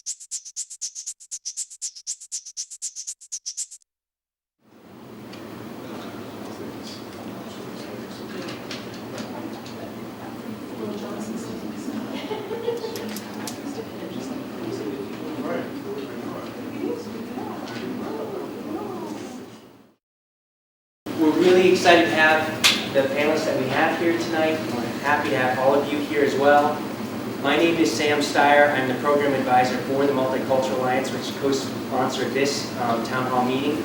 We're really excited to have the panelists that we have here tonight. We're happy to have all of you here as well. My name is Sam Steyer. I'm the program advisor for the Multicultural Alliance, which co-sponsored this town hall meeting.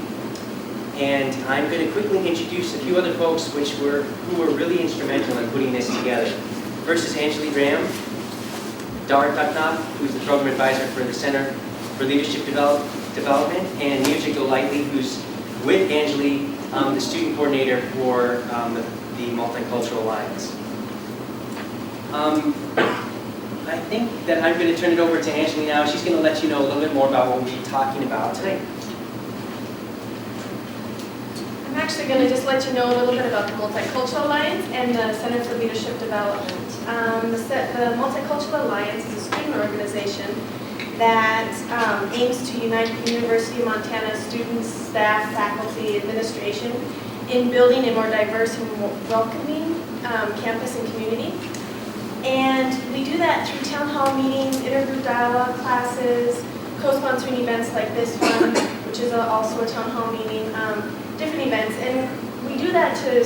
And I'm going to quickly introduce a few other folks who were really instrumental in putting this together. First is Anjali Ram, Dara Kutnov, who's the program advisor for the Center for Leadership Development, and Nirja Golightly, who's with Anjali, the student coordinator for the Multicultural Alliance. I think that I'm going to turn it over to Anjali now. She's going to let you know a little bit more about what we'll be talking about tonight. I'm actually going to just let you know a little bit about the Multicultural Alliance and the Center for Leadership Development. The Multicultural Alliance is a student organization that aims to unite the University of Montana students, staff, faculty, administration in building a more diverse and welcoming campus and community. And we do that through town hall meetings, intergroup dialogue classes, co-sponsoring events like this one, which is also a town hall meeting, different events. And we do that to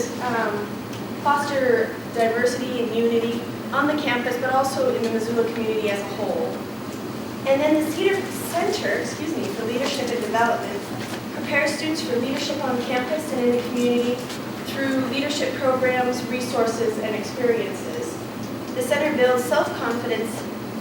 foster diversity and unity on the campus, but also in the Missoula community as a whole. And then the Cedar Center, for Leadership and Development prepares students for leadership on campus and in the community through leadership programs, resources, and experiences. The center builds self-confidence,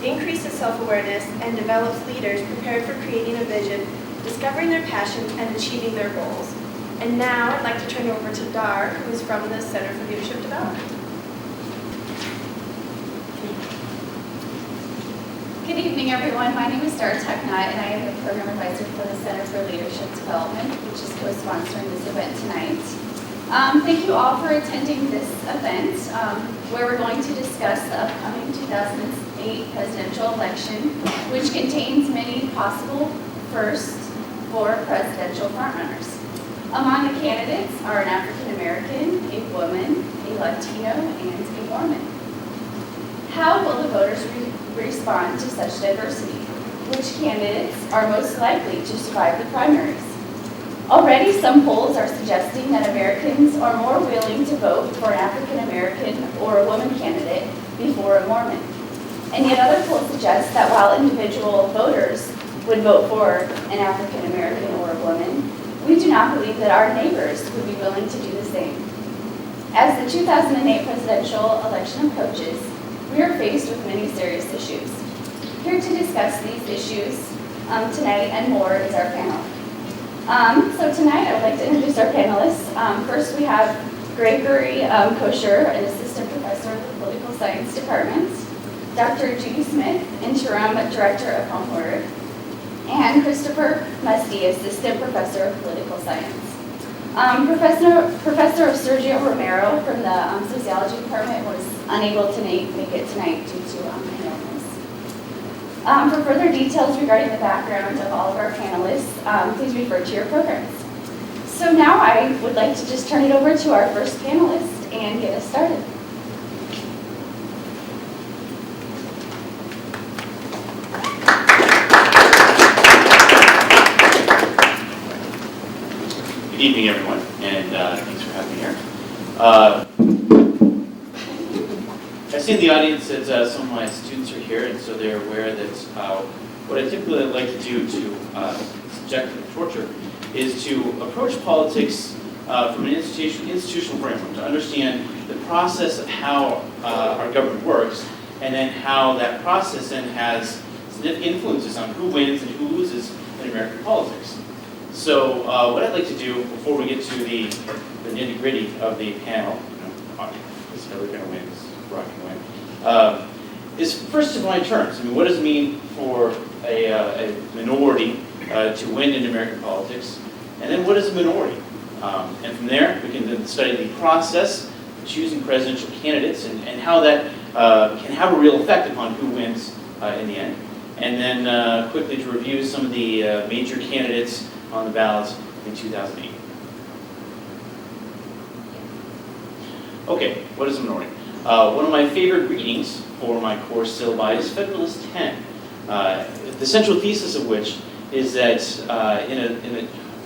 increases self-awareness, and develops leaders prepared for creating a vision, discovering their passion, and achieving their goals. And now I'd like to turn it over to Dar, who is from the Center for Leadership Development. Good evening, everyone. My name is Dara Teknut, and I am the program advisor for the Center for Leadership Development, which is co-sponsoring this event tonight. Thank you all for attending this event, where we're going to discuss the upcoming 2008 presidential election, which contains many possible firsts for presidential frontrunners. Among the candidates are an African American, a woman, a Latino, and a Mormon. How will the voters respond to such diversity? Which candidates are most likely to survive the primaries? Already, some polls are suggesting that Americans are more willing to vote for an African American or a woman candidate before a Mormon. And yet other polls suggest that while individual voters would vote for an African American or a woman, we do not believe that our neighbors would be willing to do the same. As the 2008 presidential election approaches, we are faced with many serious issues. Here to discuss these issues tonight and more is our panel. So tonight I would like to introduce our panelists. First we have Gregory Kosher, an assistant professor of the political science department, Dr. Judy Smith, interim director of Homework, and Christopher Musty, assistant professor of political science. Professor Sergio Romero from the sociology department was unable to make it tonight due to an illness. For further details regarding the background of all of our panelists, please refer to your programs. So now I would like to just turn it over to our first panelist and get us started. Good evening, everyone, and thanks for having me here. I see in the audience that some of my students are here, and so they're aware that what I typically like to do to subject them to torture is to approach politics from an institutional framework, to understand the process of how our government works, and then how that process then has significant influences on who wins and who loses in American politics. So what I'd like to do before we get to the nitty-gritty of the panel, is Hillary going to win, is Barack going to win, is first define terms. I mean, what does it mean for a minority to win in American politics? And then what is a minority? And from there, we can then study the process of choosing presidential candidates and how that can have a real effect upon who wins in the end. and then quickly to review some of the major candidates on the ballot in 2008. Okay, what is a minority? One of my favorite readings for my course syllabi is Federalist 10, the central thesis of which is that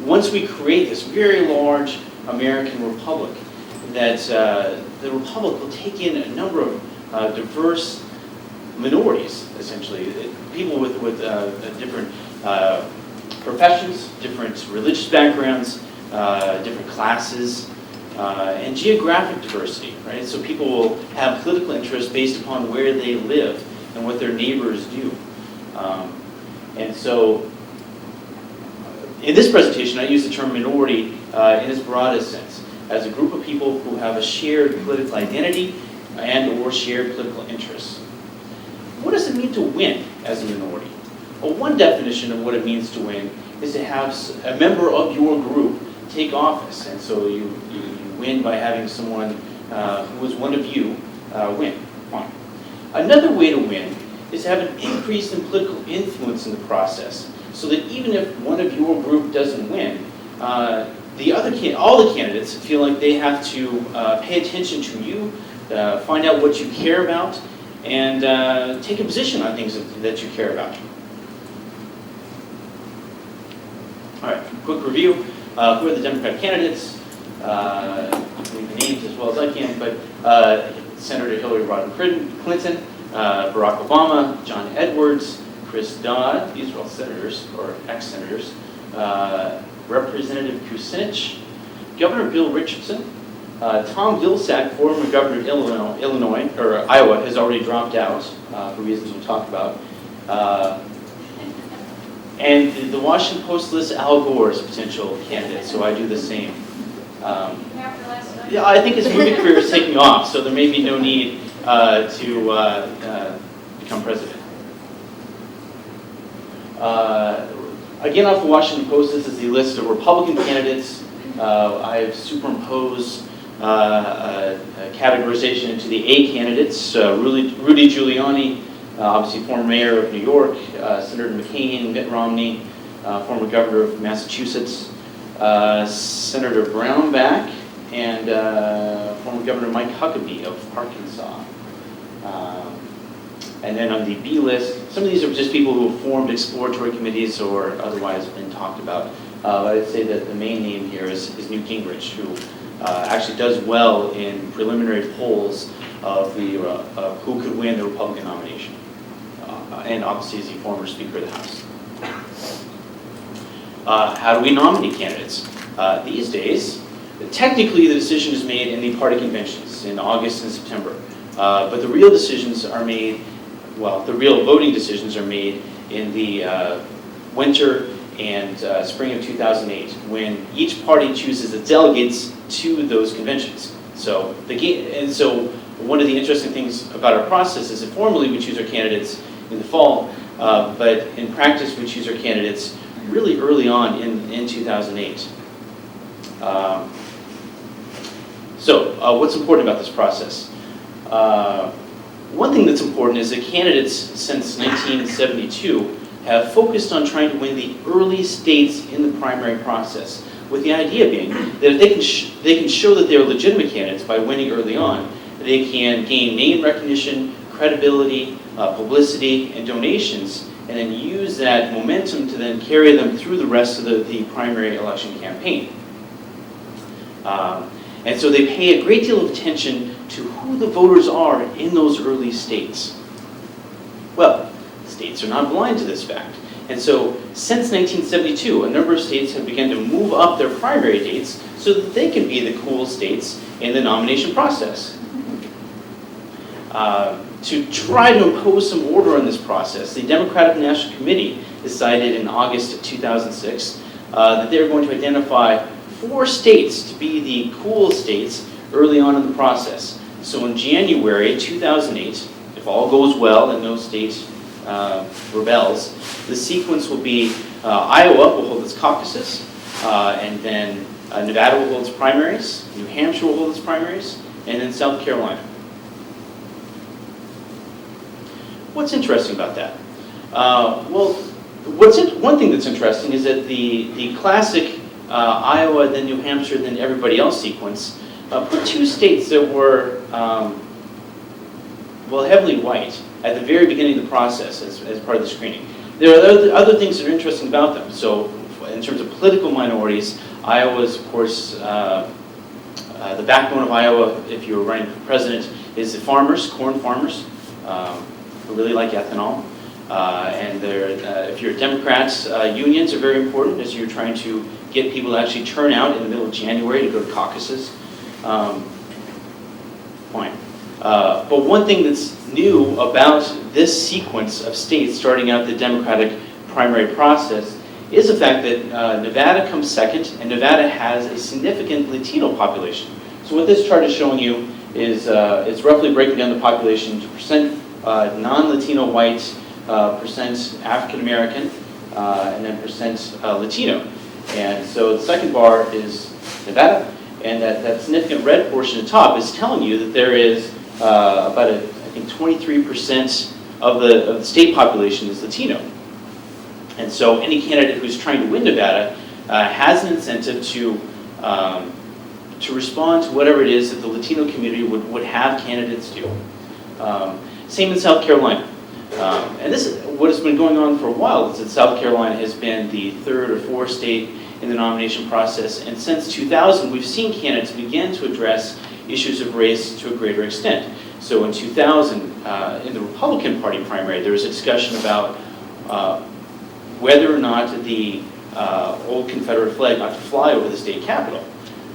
once we create this very large American republic, that the republic will take in a number of diverse minorities, essentially, people with different professions, different religious backgrounds, different classes, and geographic diversity, right? So people will have political interests based upon where they live and what their neighbors do. And so in this presentation, I use the term minority in its broadest sense, as a group of people who have a shared political identity and or shared political interests. What does it mean to win as a minority? Well, one definition of what it means to win is to have a member of your group take office. And so you win by having someone who is one of you win. Fine. Another way to win is to have an increase in political influence in the process, so that even if one of your group doesn't win, all the candidates feel like they have to pay attention to you, find out what you care about, and take a position on things that you care about. All right, quick review. Who are the Democratic candidates? Read the names as well as I can, but Senator Hillary Rodham Clinton, Barack Obama, John Edwards, Chris Dodd, these are all senators, or ex-senators, Representative Kucinich, Governor Bill Richardson, Tom Vilsack, former governor of Iowa, has already dropped out for reasons we'll talk about. And the Washington Post lists Al Gore as a potential candidate, so I do the same. Yeah, I think his movie career is taking off, so there may be no need to become president. Again, off the Washington Post, this is the list of Republican candidates. I have superimposed a categorization into the A candidates. Rudy Giuliani, obviously former mayor of New York, Senator McCain, Mitt Romney, former governor of Massachusetts, Senator Brownback, and former Governor Mike Huckabee of Arkansas. And then on the B list, some of these are just people who have formed exploratory committees or otherwise been talked about. I'd say that the main name here is Newt Gingrich, who actually does well in preliminary polls of who could win the Republican nomination. And obviously is the former Speaker of the House. How do we nominate candidates? These days, technically the decision is made in the party conventions in August and September. But the real decisions are made, the real voting decisions are made in the winter and spring of 2008, when each party chooses the delegates to those conventions. So one of the interesting things about our process is that formally we choose our candidates in the fall, but in practice we choose our candidates really early on in 2008. What's important about this process? One thing that's important is that candidates since 1972 have focused on trying to win the early states in the primary process, with the idea being that if they can show that they're legitimate candidates by winning early on, they can gain name recognition, credibility, publicity, and donations, and then use that momentum to then carry them through the rest of the primary election campaign. And so they pay a great deal of attention to who the voters are in those early states. Well, states are not blind to this fact. And so since 1972, a number of states have begun to move up their primary dates so that they can be the cool states in the nomination process. To try to impose some order on this process, the Democratic National Committee decided in August of 2006 that they were going to identify 4 states to be the cool states early on in the process. So in January 2008, if all goes well and no state rebels, the sequence will be Iowa will hold its caucuses, and then Nevada will hold its primaries, New Hampshire will hold its primaries, and then South Carolina. What's interesting about that? Well, one thing that's interesting is that the classic Iowa, then New Hampshire, then everybody else sequence put two states that were, well, heavily white at the very beginning of the process as part of the screening. There are other things that are interesting about them. So in terms of political minorities, Iowa is, of course, the backbone of Iowa, if you were running for president, is the farmers, corn farmers, who really like ethanol. And if you're Democrats, unions are very important as you're trying to get people to actually turn out in the middle of January to go to caucuses. Fine. But one thing that's new about this sequence of states starting out the Democratic primary process is the fact that Nevada comes second, and Nevada has a significant Latino population. So what this chart is showing you is it's roughly breaking down the population into percent non-Latino white, percent African American, and then percent Latino. And so the second bar is Nevada, and that significant red portion at the top is telling you that there is about, I think, 23% of the state population is Latino. And so any candidate who's trying to win Nevada has an incentive to respond to whatever it is that the Latino community would have candidates do. Same in South Carolina. And this is what has been going on for a while, is that South Carolina has been the third or fourth state in the nomination process. And since 2000, we've seen candidates begin to address issues of race to a greater extent. So in 2000, in the Republican Party primary, there was a discussion about whether or not the old Confederate flag ought to fly over the state capitol.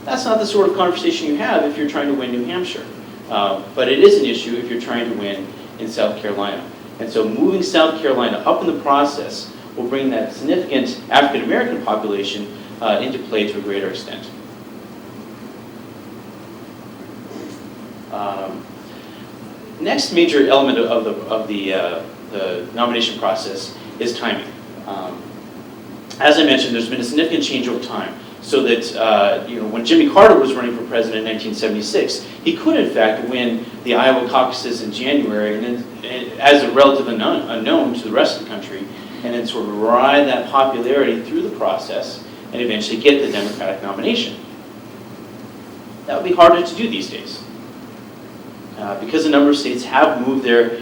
That's not the sort of conversation you have if you're trying to win New Hampshire. But it is an issue if you're trying to win in South Carolina. And so moving South Carolina up in the process will bring that significant African American population into play to a greater extent. Next major element of the nomination process is timing. As I mentioned, there's been a significant change over time. So that when Jimmy Carter was running for president in 1976, he could in fact win the Iowa caucuses in January, and then as a relative unknown to the rest of the country, and then sort of ride that popularity through the process and eventually get the Democratic nomination. That would be harder to do these days because a number of states have moved their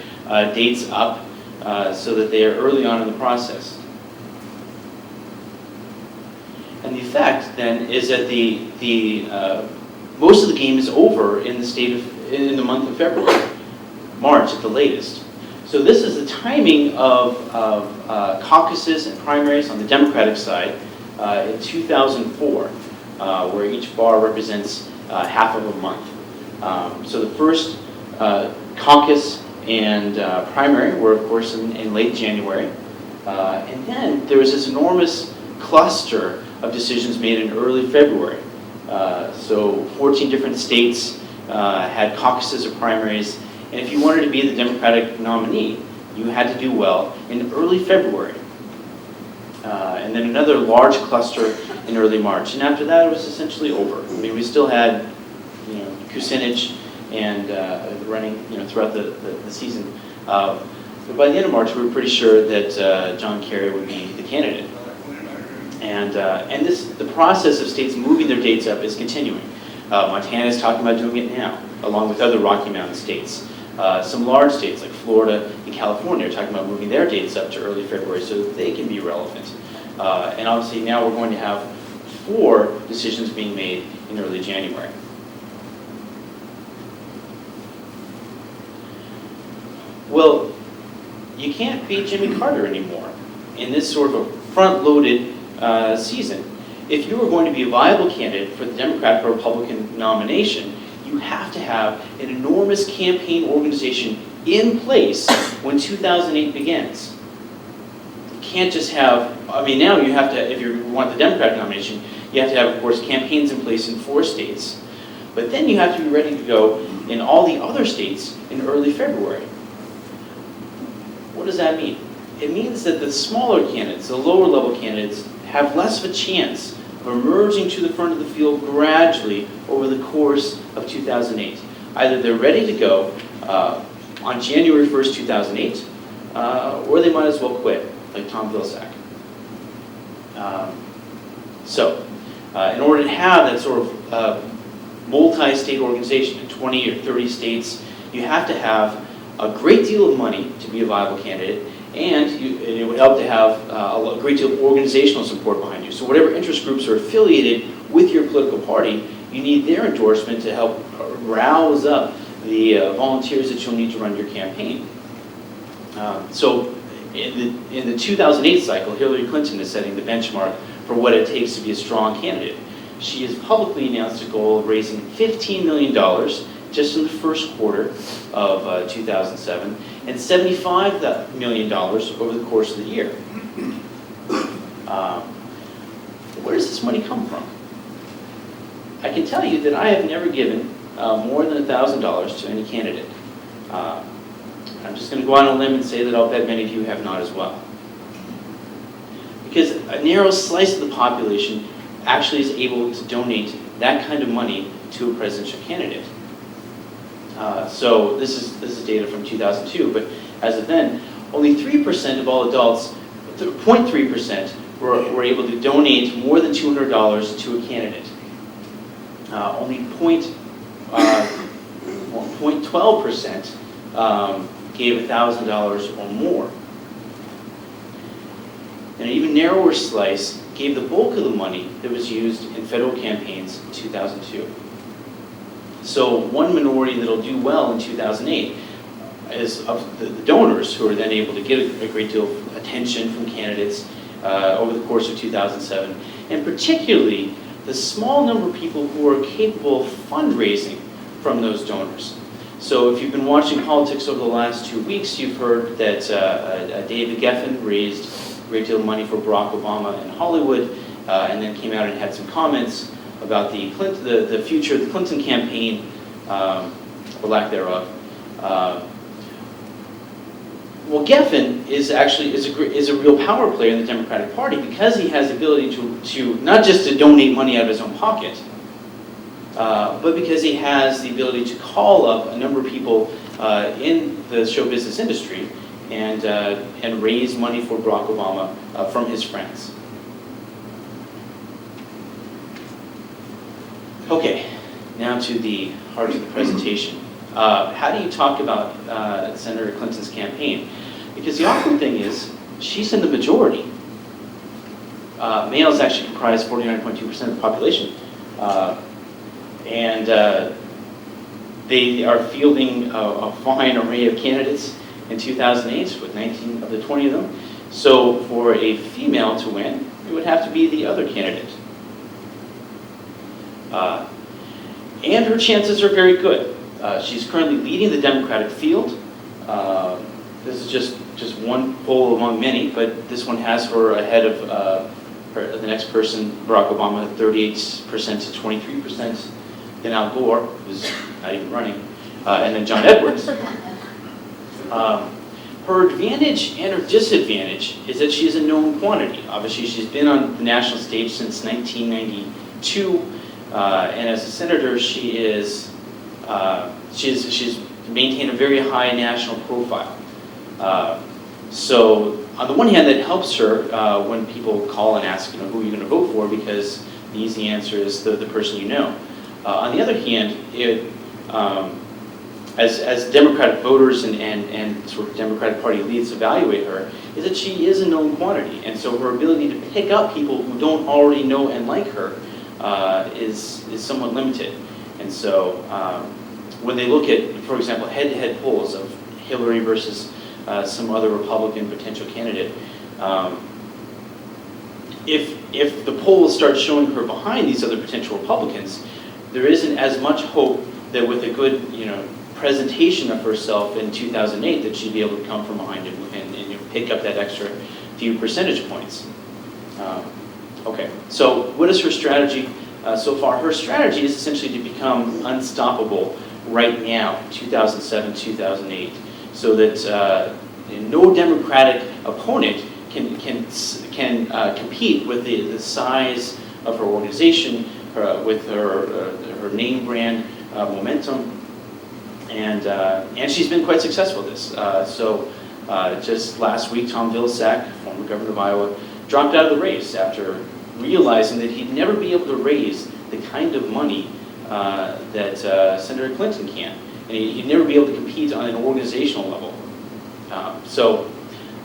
dates up so that they are early on in the process. And the effect then is that most of the game is over in the month of February, March at the latest. So this is the timing of caucuses and primaries on the Democratic side in 2004, where each bar represents half of a month. So the first caucus and primary were, of course, in late January. And then there was this enormous cluster of decisions made in early February. So 14 different states had caucuses or primaries, and if you wanted to be the Democratic nominee, you had to do well in early February. And then another large cluster in early March. And after that, it was essentially over. I mean, we still had, Kucinich and running, throughout the season. But by the end of March, we were pretty sure that John Kerry would be the candidate. And the process of states moving their dates up is continuing. Montana is talking about doing it now, along with other Rocky Mountain states. Some large states like Florida and California are talking about moving their dates up to early February so that they can be relevant. And obviously now we're going to have 4 decisions being made in early January. Well, you can't beat Jimmy Carter anymore in this sort of a front-loaded season. If you are going to be a viable candidate for the Democratic or Republican nomination, you have to have an enormous campaign organization in place when 2008 begins. You can't just have, now you have to, if you want the Democratic nomination, you have to have, of course, campaigns in place in 4 states. But then you have to be ready to go in all the other states in early February. What does that mean? It means that the smaller candidates, the lower level candidates, have less of a chance of emerging to the front of the field gradually over the course of 2008. Either they're ready to go on January 1st, 2008, or they might as well quit, like Tom Vilsack. In order to have that sort of multi-state organization in 20 or 30 states, you have to have a great deal of money to be a viable candidate, and it would help to have a great deal of organizational support behind you. So whatever interest groups are affiliated with your political party, you need their endorsement to help rouse up the volunteers that you'll need to run your campaign. So in the 2008 cycle, Hillary Clinton is setting the benchmark for what it takes to be a strong candidate. She has publicly announced a goal of raising $15 million just in the first quarter of 2007, and $75 million over the course of the year. Where does this money come from? I can tell you that I have never given more than $1,000 to any candidate. I'm just going to go out on a limb and say that I'll bet many of you have not as well. Because a narrow slice of the population actually is able to donate that kind of money to a presidential candidate. So this is data from 2002, but as of then, only 3% of all adults, 0.3%, were able to donate more than $200 to a candidate. Only 0.12% gave $1,000 or more. And an even narrower slice gave the bulk of the money that was used in federal campaigns in 2002. So one minority that'll do well in 2008 is of the donors who are then able to get a great deal of attention from candidates over the course of 2007, and particularly the small number of people who are capable of fundraising from those donors. So if you've been watching politics over the last 2 weeks, you've heard that David Geffen raised a great deal of money for Barack Obama in Hollywood, and then came out and had some comments about the future of the Clinton campaign, or lack thereof. Well, Geffen is a real power player in the Democratic Party because he has the ability to not just to donate money out of his own pocket, but because he has the ability to call up a number of people in the show business industry and raise money for Barack Obama from his friends. Okay, now to the heart of the presentation. How do you talk about Senator Clinton's campaign? Because the awkward thing is, she's in the majority. Males actually comprise 49.2% of the population. And they are fielding a fine array of candidates in 2008, with 19 of the 20 of them. So for a female to win, it would have to be the other candidate. And her chances are very good. She's currently leading the Democratic field. This is just one poll among many, but this one has her ahead of the next person, Barack Obama, 38% to 23%. Then Al Gore, who's not even running, and then John Edwards. Her advantage and her disadvantage is that she is a known quantity. Obviously, she's been on the national stage since 1992, and as a senator, she's maintained a very high national profile. So on the one hand, that helps her when people call and ask, who are you going to vote for, because the easy answer is the person you know. On the other hand, as Democratic voters and sort of Democratic Party elites evaluate her, is that she is a known quantity. And so her ability to pick up people who don't already know and like her is somewhat limited. And so when they look at, for example, head-to-head polls of Hillary versus some other Republican potential candidate, if the polls start showing her behind these other potential Republicans, there isn't as much hope that with a good, presentation of herself in 2008 that she'd be able to come from behind and pick up that extra few percentage points. Okay, so what is her strategy so far? Her strategy is essentially to become unstoppable right now, 2007, 2008, so that no Democratic opponent can compete with the size of her organization, with her name brand momentum, and she's been quite successful at this. So Just last week, Tom Vilsack, former governor of Iowa, dropped out of the race after realizing that he'd never be able to raise the kind of money that Senator Clinton can. And he'd never be able to compete on an organizational level. So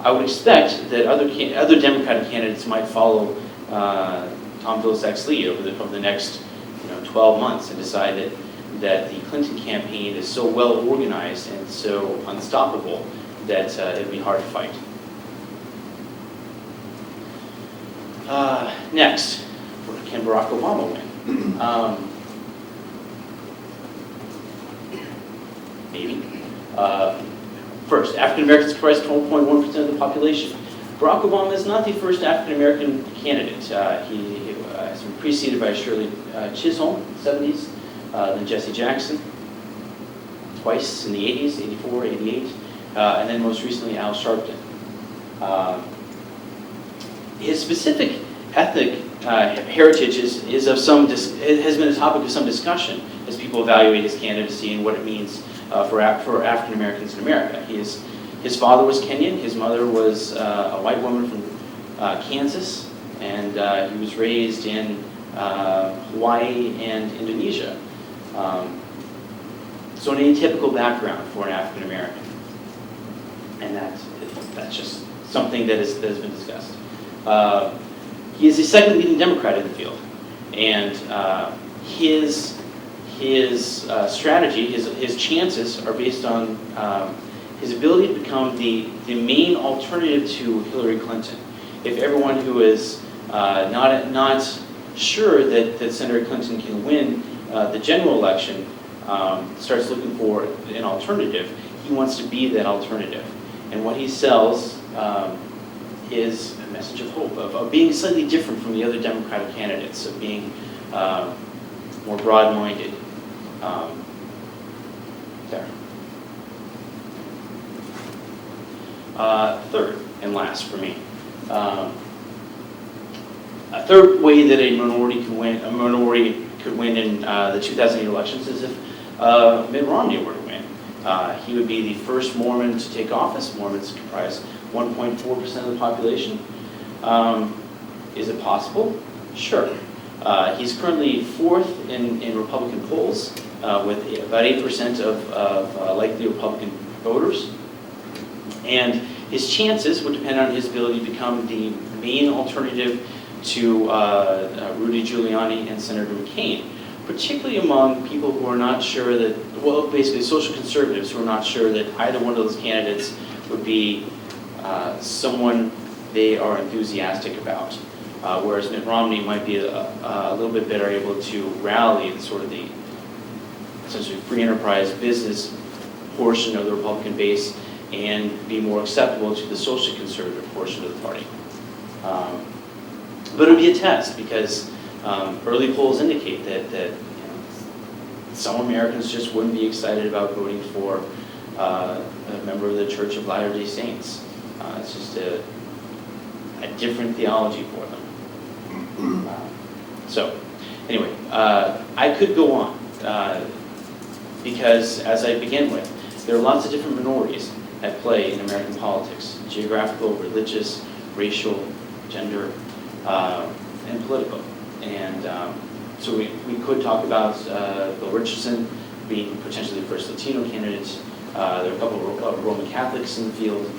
I would expect that other Democratic candidates might follow Tom Vilsack's lead over the next 12 months and decide that the Clinton campaign is so well organized and so unstoppable that it'd be hard to fight. Next, can Barack Obama win? Maybe. First, African Americans comprise 12.1% of the population. Barack Obama is not the first African American candidate. He has been preceded by Shirley Chisholm in the 70s, then Jesse Jackson, twice in the 80s, 84, 88, and then most recently Al Sharpton. His specific ethnic heritage is of it has been a topic of some discussion as people evaluate his candidacy and what it means for African Americans in America. His father was Kenyan, his mother was a white woman from Kansas, and he was raised in Hawaii and Indonesia. So an atypical background for an African American, and that's just something that has been discussed. He is the second leading Democrat in the field, and his strategy, his chances are based on his ability to become the main alternative to Hillary Clinton. If everyone who is not sure that Senator Clinton can win the general election starts looking for an alternative, he wants to be that alternative. And what he sells is a message of hope, of being slightly different from the other Democratic candidates, of being more broad-minded. There. Third and last for me. A third way that a minority could win in the 2008 elections is if Mitt Romney were to win. He would be the first Mormon to take office. Mormons comprise 1.4% of the population. Is it possible? Sure. He's currently fourth in Republican polls with about 8% of likely Republican voters. And his chances would depend on his ability to become the main alternative to Rudy Giuliani and Senator McCain, particularly among people who are not sure that, well, basically social conservatives who are not sure that either one of those candidates would be someone they are enthusiastic about. Whereas Mitt Romney might be a little bit better able to rally the essentially free enterprise business portion of the Republican base and be more acceptable to the social conservative portion of the party. But it would be a test because early polls indicate that some Americans just wouldn't be excited about voting for a member of the Church of Latter-day Saints. It's just a different theology for them. So, anyway, I could go on because, as I began with, there are lots of different minorities at play in American politics: geographical, religious, racial, gender, and political. And so we could talk about Bill Richardson being potentially the first Latino candidate. There are a couple of Roman Catholics in the field.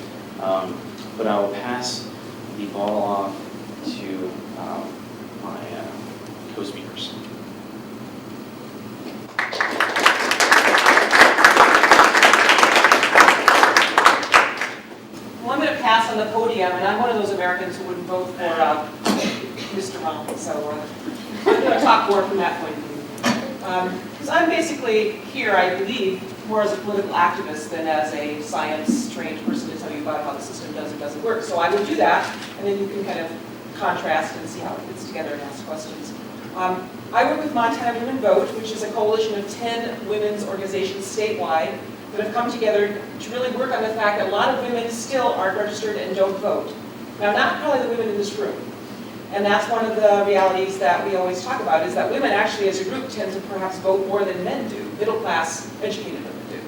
But I will pass the ball off to my co-speakers. Well, I'm going to pass on the podium, and I'm one of those Americans who would vote for Mr. Romney, so I'm going to talk more from that point of view. Because I'm basically here, I believe, more as a political activist than as a science-trained person to tell you about how the system does or doesn't work. So I will do that, and then you can kind of contrast and see how it fits together and ask questions. I work with Montana Women Vote, which is a coalition of 10 women's organizations statewide that have come together to really work on the fact that a lot of women still aren't registered and don't vote. Now, not probably the women in this room. And that's one of the realities that we always talk about, is that women actually as a group tend to perhaps vote more than men do, middle-class educated women do.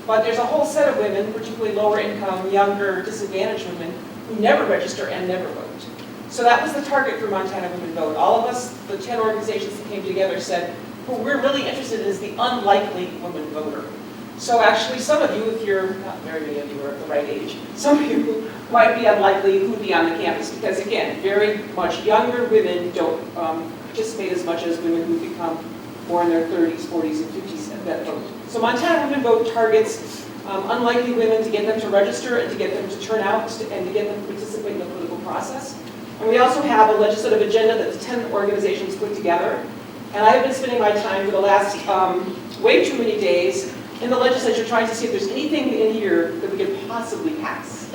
But there's a whole set of women, particularly lower income, younger, disadvantaged women, who never register and never vote. So that was the target for Montana Women Vote. All of us, the 10 organizations that came together, said, what we're really interested in is the unlikely woman voter. So actually, some of you, if you're, not very many of you are at the right age, some of you might be unlikely who would be on the campus because, again, very much younger women don't participate as much as women who become more in their 30s, 40s, and 50s that vote. So Montana Women Vote targets unlikely women to get them to register and to get them to turn out and to get them to participate in the political process. And we also have a legislative agenda that the 10 organizations put together. And I have been spending my time for the last way too many days in the legislature trying to see if there's anything in here that we could possibly pass.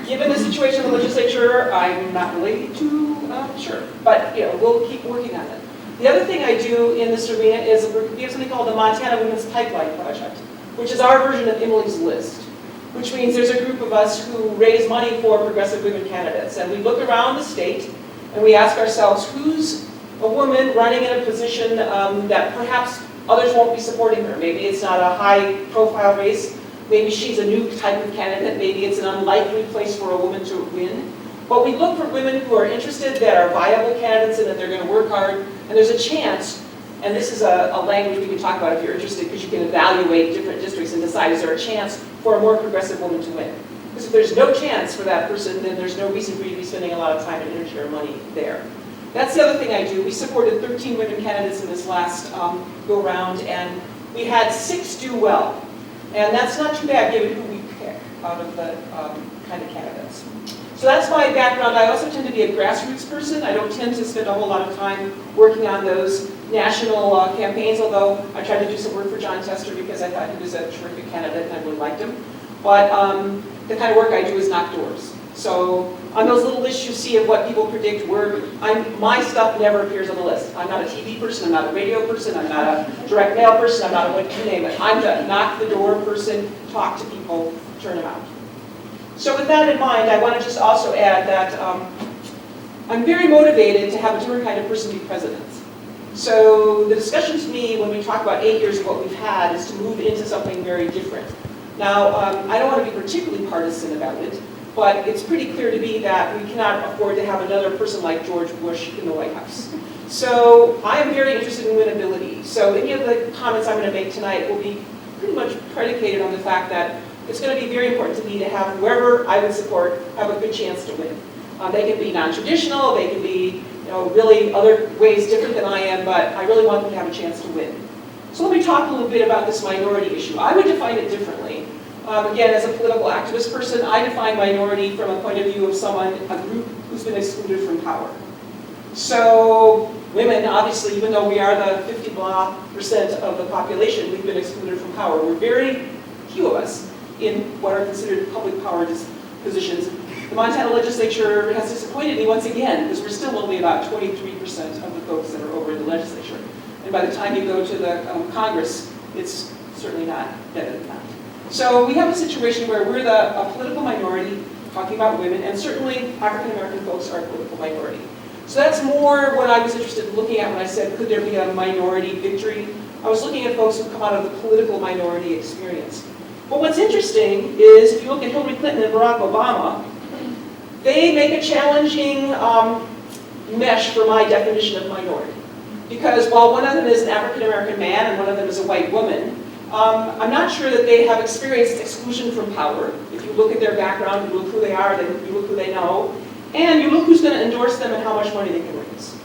Given the situation in the legislature, I'm not really too sure, but we'll keep working on it. The other thing I do in this arena is we have something called the Montana Women's Pipeline Project, which is our version of Emily's List, which means there's a group of us who raise money for progressive women candidates. And we look around the state and we ask ourselves, who's a woman running in a position that perhaps others won't be supporting her? Maybe it's not a high-profile race. Maybe she's a new type of candidate. Maybe it's an unlikely place for a woman to win. But we look for women who are interested, that are viable candidates, and that they're going to work hard. And there's a chance, and this is a language we can talk about if you're interested, because you can evaluate different districts and decide, is there a chance for a more progressive woman to win? Because if there's no chance for that person, then there's no reason for you to be spending a lot of time and energy or money there. That's the other thing I do. We supported 13 women candidates in this last go-round, and we had 6 do well. And that's not too bad given who we pick out of the kind of candidates. So that's my background. I also tend to be a grassroots person. I don't tend to spend a whole lot of time working on those national campaigns, although I tried to do some work for John Tester because I thought he was a terrific candidate and I really liked him. But the kind of work I do is knock doors. So on those little lists you see of what people predict work, my stuff never appears on the list. I'm not a TV person, I'm not a radio person, I'm not a direct mail person, I'm not a what you name it. I'm the knock the door person, talk to people, turn them out. So with that in mind, I want to just also add that I'm very motivated to have a different kind of person be president. So the discussion to me when we talk about 8 years of what we've had is to move into something very different. Now, I don't want to be particularly partisan about it, but it's pretty clear to me that we cannot afford to have another person like George Bush in the White House. So I am very interested in winnability. So any of the comments I'm going to make tonight will be pretty much predicated on the fact that it's going to be very important to me to have whoever I would support have a good chance to win. They can be non-traditional, they can be really other ways different than I am, but I really want them to have a chance to win. So let me talk a little bit about this minority issue. I would define it differently. Again, as a political activist person, I define minority from a point of view of someone, a group who's been excluded from power. So women, obviously, even though we are the 50% of the population, we've been excluded from power. We're very few of us in what are considered public power positions. The Montana legislature has disappointed me once again, because we're still only about 23% of the folks that are over in the legislature. And by the time you go to the Congress, it's certainly not better than that. So we have a situation where we're a political minority, talking about women, and certainly African American folks are a political minority. So that's more what I was interested in looking at when I said, could there be a minority victory? I was looking at folks who come out of the political minority experience. But what's interesting is, if you look at Hillary Clinton and Barack Obama, they make a challenging mesh for my definition of minority. Because while one of them is an African American man and one of them is a white woman, I'm not sure that they have experienced exclusion from power. If you look at their background, you look who they are, you look who they know, and you look who's going to endorse them and how much money they can raise.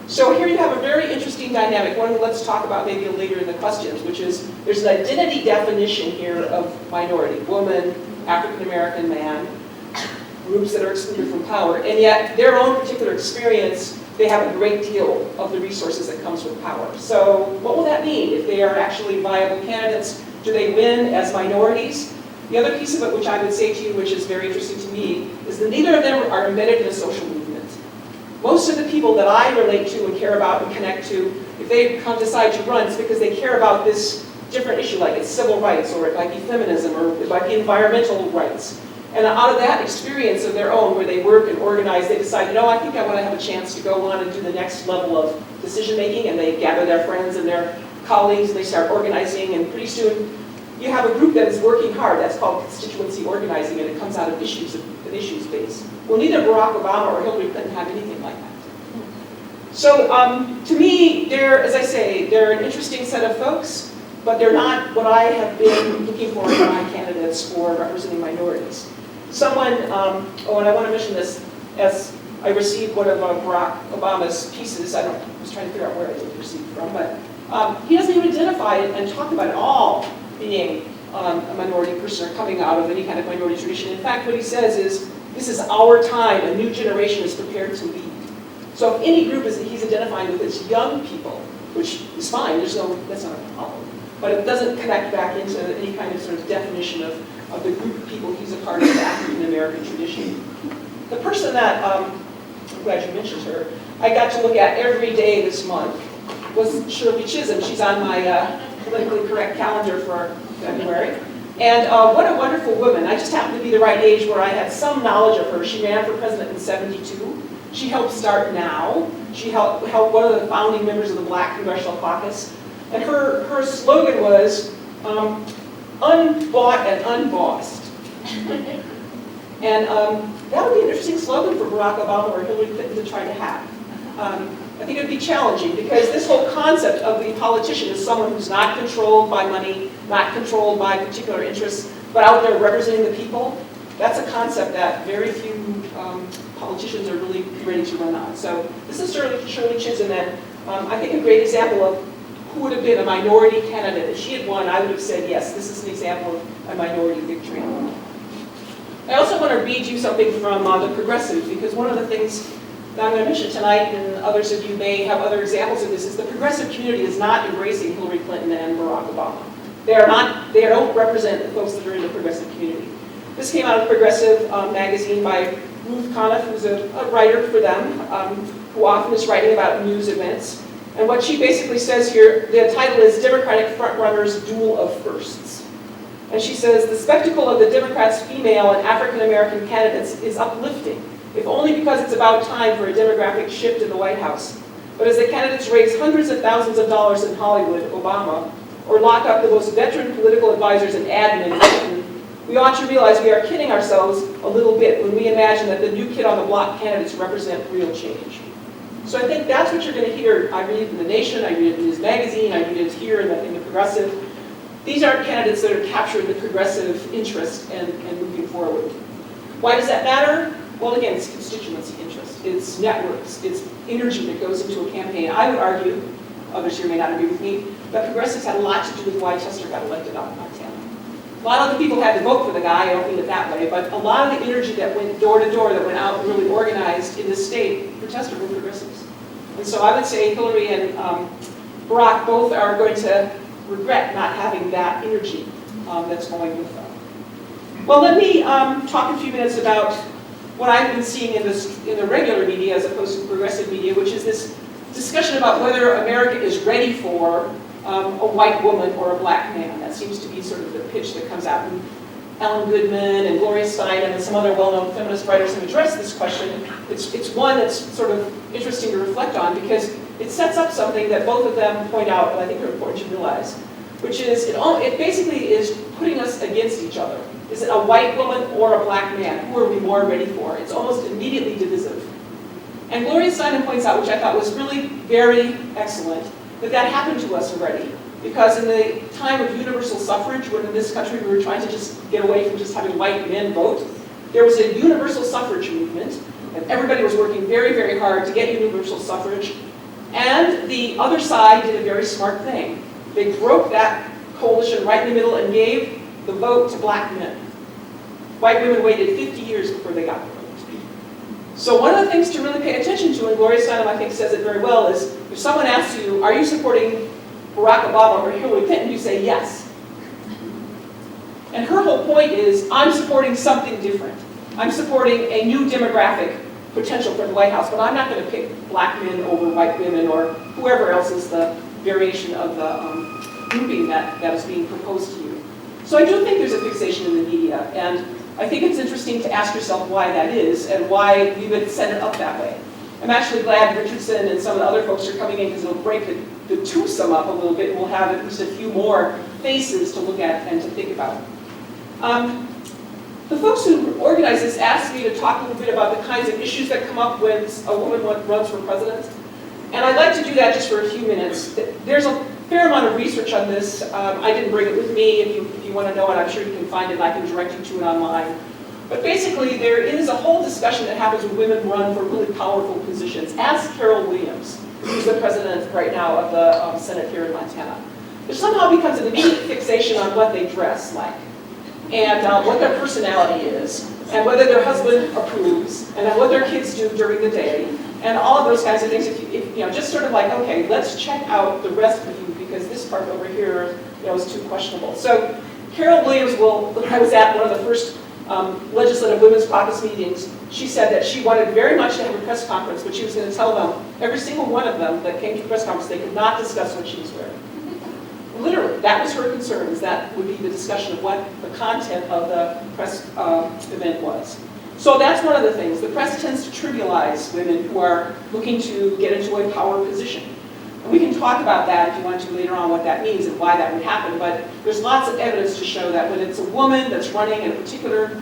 So here you have a very interesting dynamic, one that let's talk about maybe later in the questions, which is there's an identity definition here of minority, woman, African American man, groups that are excluded from power, and yet their own particular experience, they have a great deal of the resources that comes with power. So what will that mean if they are actually viable candidates? Do they win as minorities? The other piece of it, which I would say to you, which is very interesting to me, is that neither of them are embedded in a social movement. Most of the people that I relate to and care about and connect to, if they decide to run, it's because they care about this different issue, like it's civil rights, or it might be feminism, or it might be environmental rights. And out of that experience of their own, where they work and organize, they decide, I think I want to have a chance to go on and do the next level of decision making, and they gather their friends and their colleagues, and they start organizing, and pretty soon you have a group that is working hard. That's called constituency organizing, and it comes out of issues, an issues base. Well, neither Barack Obama or Hillary Clinton have anything like that. So to me, as I say, they're an interesting set of folks, but they're not what I have been looking for in my candidates for representing minorities. Someone, and I want to mention this, as I received one of Barack Obama's pieces. I was trying to figure out where I received it from, but he doesn't even identify it and talk about it all being a minority person or coming out of any kind of minority tradition. In fact, what he says is, this is our time, a new generation is prepared to lead. So if any group he's identifying with is young people, which is fine, that's not a problem, but it doesn't connect back into any kind of sort of definition of the group of people he's a part of the African-American tradition. The person that, I'm glad you mentioned her, I got to look at every day this month was Shirley Chisholm. She's on my politically correct calendar for February. And what a wonderful woman. I just happened to be the right age where I had some knowledge of her. She ran for president in '72. She helped start NOW. She helped one of the founding members of the Black Congressional Caucus. And her slogan was, unbought and unbossed. And that would be an interesting slogan for Barack Obama or Hillary Clinton to try to have. I think it would be challenging because this whole concept of the politician is someone who's not controlled by money, not controlled by particular interests, but out there representing the people. That's a concept that very few politicians are really ready to run on. So this is Shirley Chisholm, and I think a great example of who would have been a minority candidate. If she had won, I would have said, yes, this is an example of a minority victory. I also want to read you something from The Progressive, because one of the things that I'm going to mention tonight, and others of you may have other examples of this, is the progressive community is not embracing Hillary Clinton and Barack Obama. They don't represent the folks that are in the progressive community. This came out of Progressive magazine by Ruth Conniff, who's a writer for them, who often is writing about news events. And what she basically says here, the title is Democratic Frontrunners Duel of Firsts. And she says, the spectacle of the Democrats' female and African-American candidates is uplifting, if only because it's about time for a demographic shift in the White House. But as the candidates raise hundreds of thousands of dollars in Hollywood, Obama, or lock up the most veteran political advisors and admin, Clinton, we ought to realize we are kidding ourselves a little bit when we imagine that the new kid on the block candidates represent real change. So I think that's what you're going to hear. I read it in The Nation, I read it in his magazine, I read it here in the Progressive. These aren't candidates that are capturing the progressive interest and moving forward. Why does that matter? Well, again, it's constituency interest, it's networks, it's energy that goes into a campaign. I would argue, others here may not agree with me, that progressives had a lot to do with why Chester got elected out of Montana. A lot of the people had to vote for the guy, I don't mean it that way, but a lot of the energy that went door to door, that went out really organized in this state for Chester were progressives. And so I would say Hillary and Barack both are going to regret not having that energy that's going with them. Well, let me talk a few minutes about what I've been seeing in the regular media as opposed to progressive media, which is this discussion about whether America is ready for a white woman or a black man. That seems to be sort of the pitch that comes out. And Ellen Goodman and Gloria Steinem and some other well-known feminist writers have addressed this question. It's one that's sort of interesting to reflect on because it sets up something that both of them point out, and I think are important to realize, which is it basically is putting us against each other. Is it a white woman or a black man? Who are we more ready for? It's almost immediately divisive. And Gloria Steinem points out, which I thought was really very excellent, that happened to us already. Because in the time of universal suffrage, when in this country we were trying to just get away from just having white men vote, there was a universal suffrage movement, and everybody was working very, very hard to get universal suffrage. And the other side did a very smart thing. They broke that coalition right in the middle and gave the vote to black men. White women waited 50 years before they got the vote. So one of the things to really pay attention to, and Gloria Steinem I think says it very well, is if someone asks you, are you supporting Barack Obama or Hillary Clinton, you say yes. And her whole point is, I'm supporting something different. I'm supporting a new demographic potential for the White House, but I'm not going to pick black men over white women or whoever else is the variation of the grouping that is being proposed to you. So I do think there's a fixation in the media, and I think it's interesting to ask yourself why that is and why we would set it up that way. I'm actually glad Richardson and some of the other folks are coming in because it'll break the the twosome up a little bit, we'll have at least a few more faces to look at and to think about. The folks who organized this asked me to talk a little bit about the kinds of issues that come up when a woman runs for president. And I'd like to do that just for a few minutes. There's a fair amount of research on this. I didn't bring it with me. If you want to know it, I'm sure you can find it, and I can direct you to it online. But basically, there is a whole discussion that happens when women run for really powerful positions. Ask Carol Williams, who's the president right now of the Senate here in Montana. There somehow becomes an immediate fixation on what they dress like, and what their personality is, and whether their husband approves, and then what their kids do during the day, and all of those kinds of things. If you know, just sort of like, okay, let's check out the rest of you because this part over here, is too questionable. So Carol Williams when I was at one of the first Legislative Women's Caucus meetings, she said that she wanted very much to have a press conference, but she was going to tell them, every single one of them that came to the press conference, they could not discuss what she was wearing. Literally, that was her concern, is that would be the discussion of what the content of the press event was. So that's one of the things. The press tends to trivialize women who are looking to get into a power position. And we can talk about that if you want to later on, what that means and why that would happen, but there's lots of evidence to show that when it's a woman that's running in a particular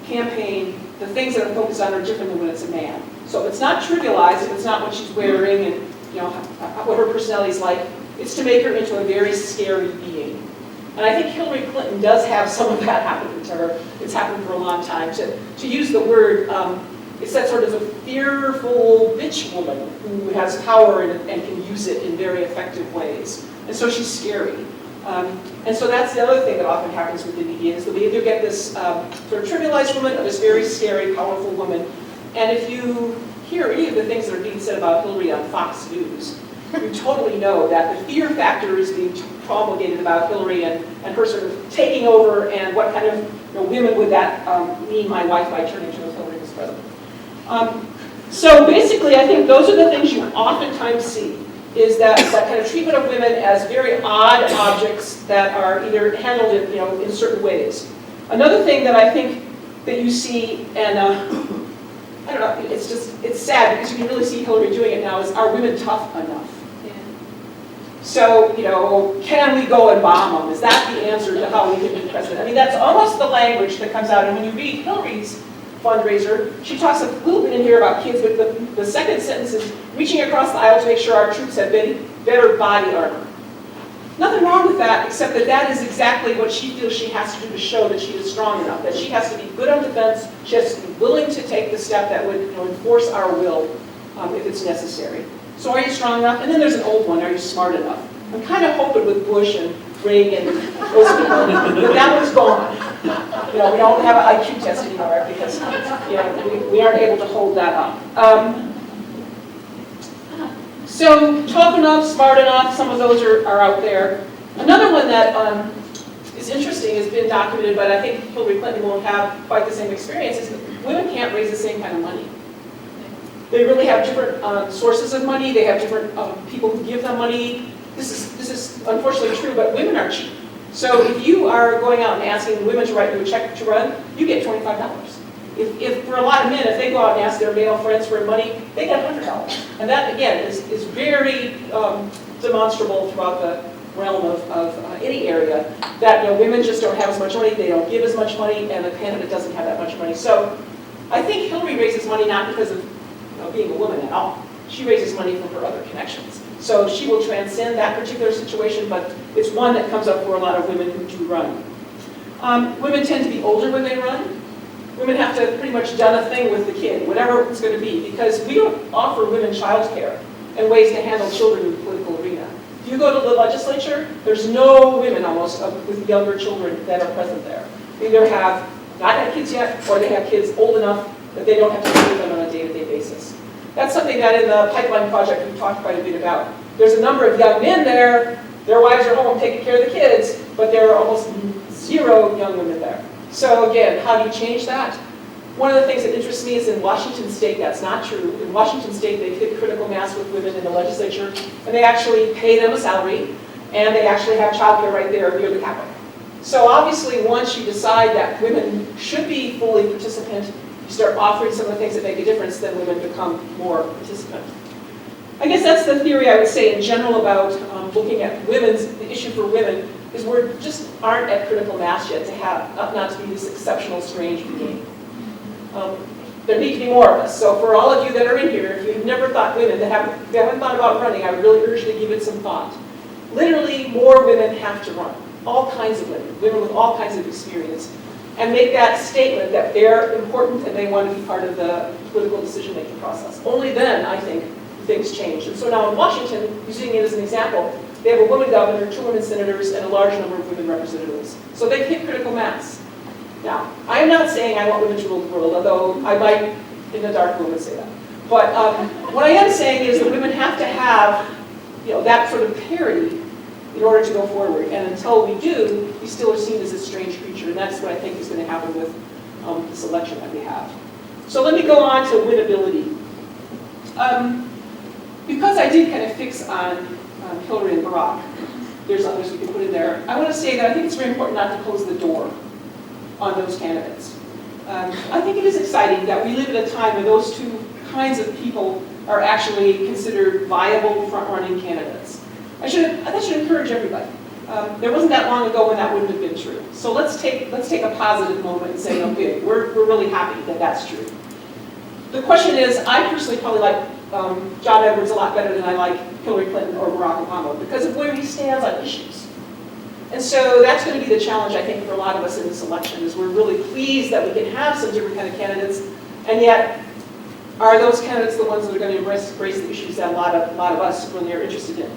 campaign, the things that are focused on are different than when it's a man. So if it's not trivialized, if it's not what she's wearing and what her personality is like, it's to make her into a very scary being. And I think Hillary Clinton does have some of that happening to her. It's happened for a long time. To use the word, it's that sort of a fearful bitch woman who has power and can use it in very effective ways. And so she's scary. And so that's the other thing that often happens with the media, is that we either get this sort of trivialized woman or this very scary, powerful woman. And if you hear any of the things that are being said about Hillary on Fox News, you totally know that the fear factor is being promulgated about Hillary and her sort of taking over, and what kind of women would that mean my wife by turning to if Hillary was president. So basically, I think those are the things you oftentimes see, is that kind of treatment of women as very odd objects that are either handled in certain ways. Another thing that I think that you see, and I don't know, it's sad because you can really see Hillary doing it now, is, are women tough enough? So, can we go and bomb them? Is that the answer to how we can be president? I mean, that's almost the language that comes out. And when you read Hillary's fundraiser, she talks a little bit in here about kids, but the second sentence is reaching across the aisle to make sure our troops have better body armor. Nothing wrong with that, except that is exactly what she feels she has to do to show that she is strong enough, that she has to be good on defense, she has to be willing to take the step that would enforce our will if it's necessary. So are you strong enough? And then there's an old one, are you smart enough? I'm kind of hoping with Bush and Reagan, those people, but that one's gone. We don't have an IQ test anymore because we aren't able to hold that up. So tough enough, smart enough, some of those are out there. Another one that is interesting, has been documented, but I think Hillary Clinton won't have quite the same experience, is that women can't raise the same kind of money. They really have different sources of money. They have different people who give them money. This is unfortunately true, but women are cheap. So if you are going out and asking women to write you a check to run, you get $25. If for a lot of men, if they go out and ask their male friends for money, they get $100. And that, again, is very demonstrable throughout the realm of any area, that women just don't have as much money, they don't give as much money, and the candidate doesn't have that much money. So I think Hillary raises money not because of being a woman at all. She raises money from her other connections. So she will transcend that particular situation, but it's one that comes up for a lot of women who do run. Women tend to be older when they run. Women have to have pretty much done a thing with the kid, whatever it's going to be, because we don't offer women childcare and ways to handle children in the political arena. If you go to the legislature, there's no women almost with younger children that are present there. They either have not had kids yet, or they have kids old enough that they don't have to deal with them on a day-to-day basis. That's something that in the pipeline project we've talked quite a bit about. There's a number of young men there, their wives are home taking care of the kids, but there are almost zero young women there. So again, how do you change that? One of the things that interests me is in Washington State, that's not true. In Washington State, they've hit critical mass with women in the legislature, and they actually pay them a salary, and they actually have childcare right there near the Capitol. So obviously, once you decide that women should be fully participant, you start offering some of the things that make a difference, then women become more participant. I guess that's the theory I would say in general about looking at the issue for women, is we're just aren't at critical mass yet to have, not to be this exceptional strange being. There need to be more of us. So for all of you that are in here, if you've never thought women, that haven't thought about running, I would really urge you to give it some thought. Literally, more women have to run. All kinds of women with all kinds of experience, and make that statement that they're important and they want to be part of the political decision-making process. Only then, I think, things change. And so now in Washington, using it as an example, they have a woman governor, 2 women senators, and a large number of women representatives. So they've hit critical mass. Now, I am not saying I want women to rule the world, although I might, in the dark moment, say that. But what I am saying is that women have to have, that sort of parity in order to go forward. And until we do, we still are seen as a strange creature, and that's what I think is going to happen with this election that we have. So let me go on to winnability. Because I did kind of fix on Hillary and Barack, there's others we can put in there, I want to say that I think it's very important not to close the door on those candidates. I think it is exciting that we live at a time when those two kinds of people are actually considered viable front-running candidates. That should encourage everybody. There wasn't that long ago when that wouldn't have been true. So let's take a positive moment and say, okay, we're really happy that that's true. The question is, I personally probably like John Edwards a lot better than I like Hillary Clinton or Barack Obama because of where he stands on issues. And so that's going to be the challenge, I think, for a lot of us in this election, is we're really pleased that we can have some different kind of candidates, and yet are those candidates the ones that are going to embrace the issues that a lot of us really are interested in?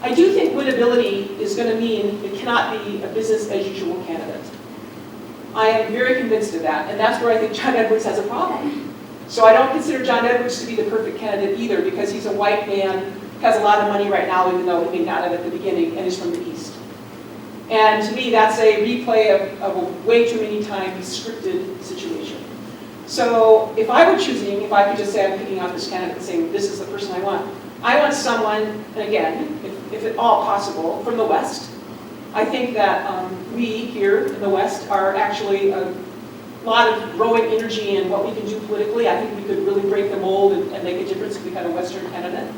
I do think winnability is going to mean it cannot be a business-as-usual candidate. I am very convinced of that, and that's where I think John Edwards has a problem. So I don't consider John Edwards to be the perfect candidate either, because he's a white man, has a lot of money right now, even though he may not have at the beginning, and is from the East. And to me, that's a replay of a way too many times scripted situation. So if I were choosing, if I could just say I'm picking out this candidate and saying this is the person I want someone, and again, if at all possible, from the West. I think that we here in the West are actually a lot of growing energy in what we can do politically. I think we could really break the mold and make a difference if we had a Western candidate.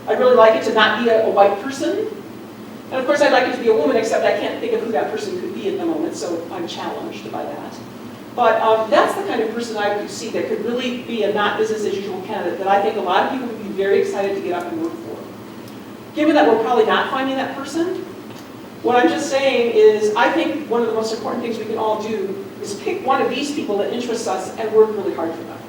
I'd really like it to not be a white person. And of course, I'd like it to be a woman, except I can't think of who that person could be at the moment, so I'm challenged by that. But that's the kind of person I would see that could really be a not business as usual candidate that I think a lot of people would be very excited to get up and work for. Given that we're probably not finding that person, what I'm just saying is I think one of the most important things we can all do is pick one of these people that interests us and work really hard for them.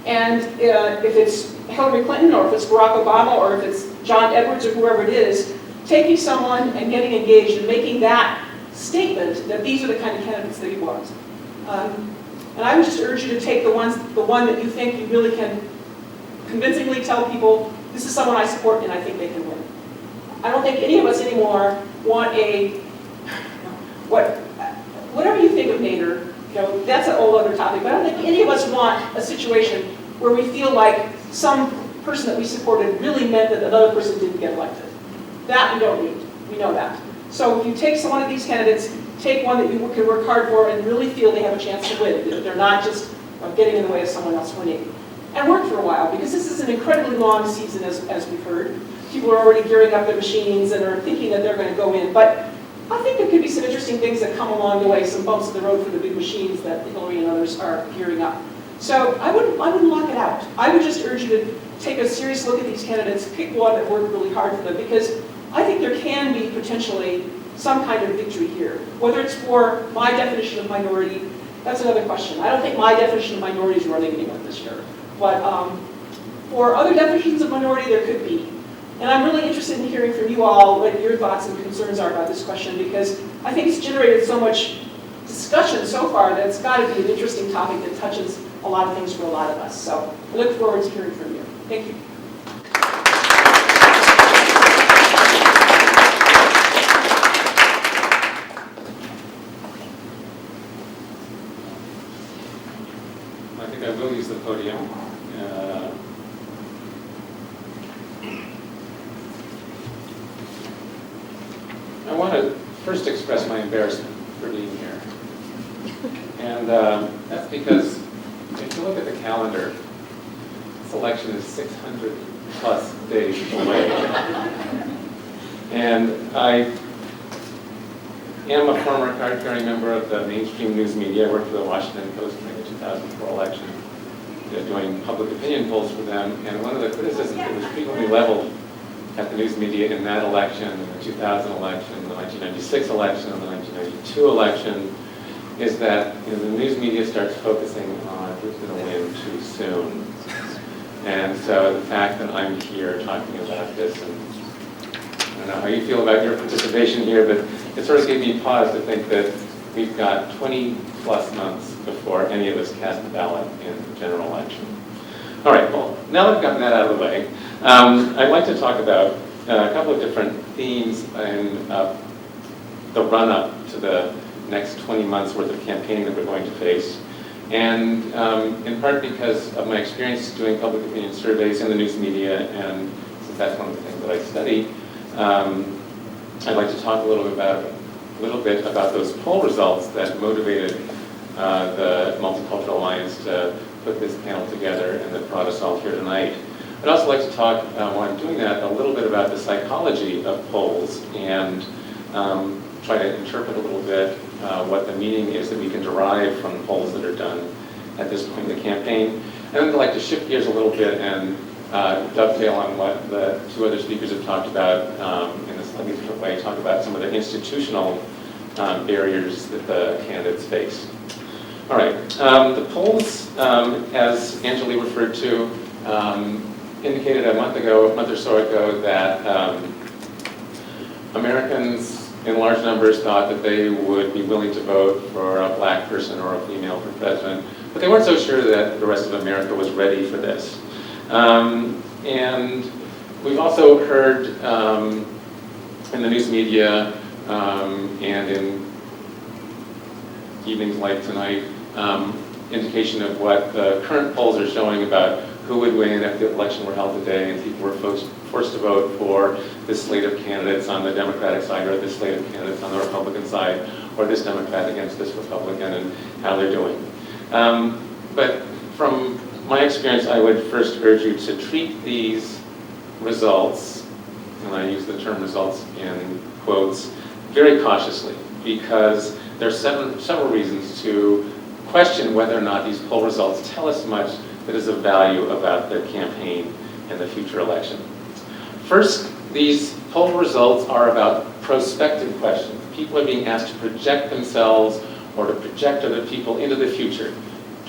And if it's Hillary Clinton, or if it's Barack Obama, or if it's John Edwards, or whoever it is, taking someone and getting engaged and making that statement that these are the kind of candidates that you want. And I would just urge you to take the one that you think you really can convincingly tell people, this is someone I support and I think they can win. I don't think any of us anymore want whatever you think of Nader, that's an old other topic, but I don't think any of us want a situation where we feel like some person that we supported really meant that another person didn't get elected. That we don't need. We know that. So if you take one of these candidates, take one that you can work hard for and really feel they have a chance to win, that they're not just getting in the way of someone else winning. And work for a while, because this is an incredibly long season, as we've heard. People are already gearing up their machines and are thinking that they're going to go in. But I think there could be some interesting things that come along the way, some bumps in the road for the big machines that Hillary and others are gearing up. So I wouldn't lock it out. I would just urge you to take a serious look at these candidates, pick one that worked really hard for them, because I think there can be potentially some kind of victory here. Whether it's for my definition of minority, that's another question. I don't think my definition of minority is running anywhere this year. But for other definitions of minority, there could be. And I'm really interested in hearing from you all what your thoughts and concerns are about this question, because I think it's generated so much discussion so far that it's got to be an interesting topic that touches a lot of things for a lot of us. So I look forward to hearing from you. Thank you. I think I will use the podium. I want to first express my embarrassment for being here. And that's because if you look at the calendar, this election is 600 plus days away. And I am a former card-carrying member of the mainstream news media. I worked for the Washington Post during the 2004 election, doing public opinion polls for them. And one of the criticisms that was frequently leveled at the news media in that election, in the 2000 election, the 1996 election, and the 1992 election, is that the news media starts focusing on who's going to win too soon. And so the fact that I'm here talking about this, and I don't know how you feel about your participation here, but it sort of gave me pause to think that we've got 20 plus months before any of us cast a ballot in the general election. All right, well, now that I've gotten that out of the way, I'd like to talk about a couple of different themes in the run-up to the next 20 months worth of campaigning that we're going to face. And in part because of my experience doing public opinion surveys in the news media, and since that's one of the things that I study, I'd like to talk a little bit about those poll results that motivated the Multicultural Alliance to put this panel together and that brought us all here tonight. I'd also like to talk, while I'm doing that, a little bit about the psychology of polls and try to interpret a little bit what the meaning is that we can derive from polls that are done at this point in the campaign. And then I'd like to shift gears a little bit and dovetail on what the two other speakers have talked about in a slightly different way, talk about some of the institutional barriers that the candidates face. All right, the polls, as Anjali referred to, indicated a month or so ago that Americans in large numbers thought that they would be willing to vote for a black person or a female for president, but they weren't so sure that the rest of America was ready for this. And we've also heard in the news media and in evenings like tonight, indication of what the current polls are showing about who would win if the election were held today, and people were forced to vote for this slate of candidates on the Democratic side, or this slate of candidates on the Republican side, or this Democrat against this Republican, and how they're doing. But from my experience, I would first urge you to treat these results, and I use the term results in quotes, very cautiously, because there are several reasons to question whether or not these poll results tell us much that is of value about the campaign and the future election. First, these poll results are about prospective questions. People are being asked to project themselves or to project other people into the future.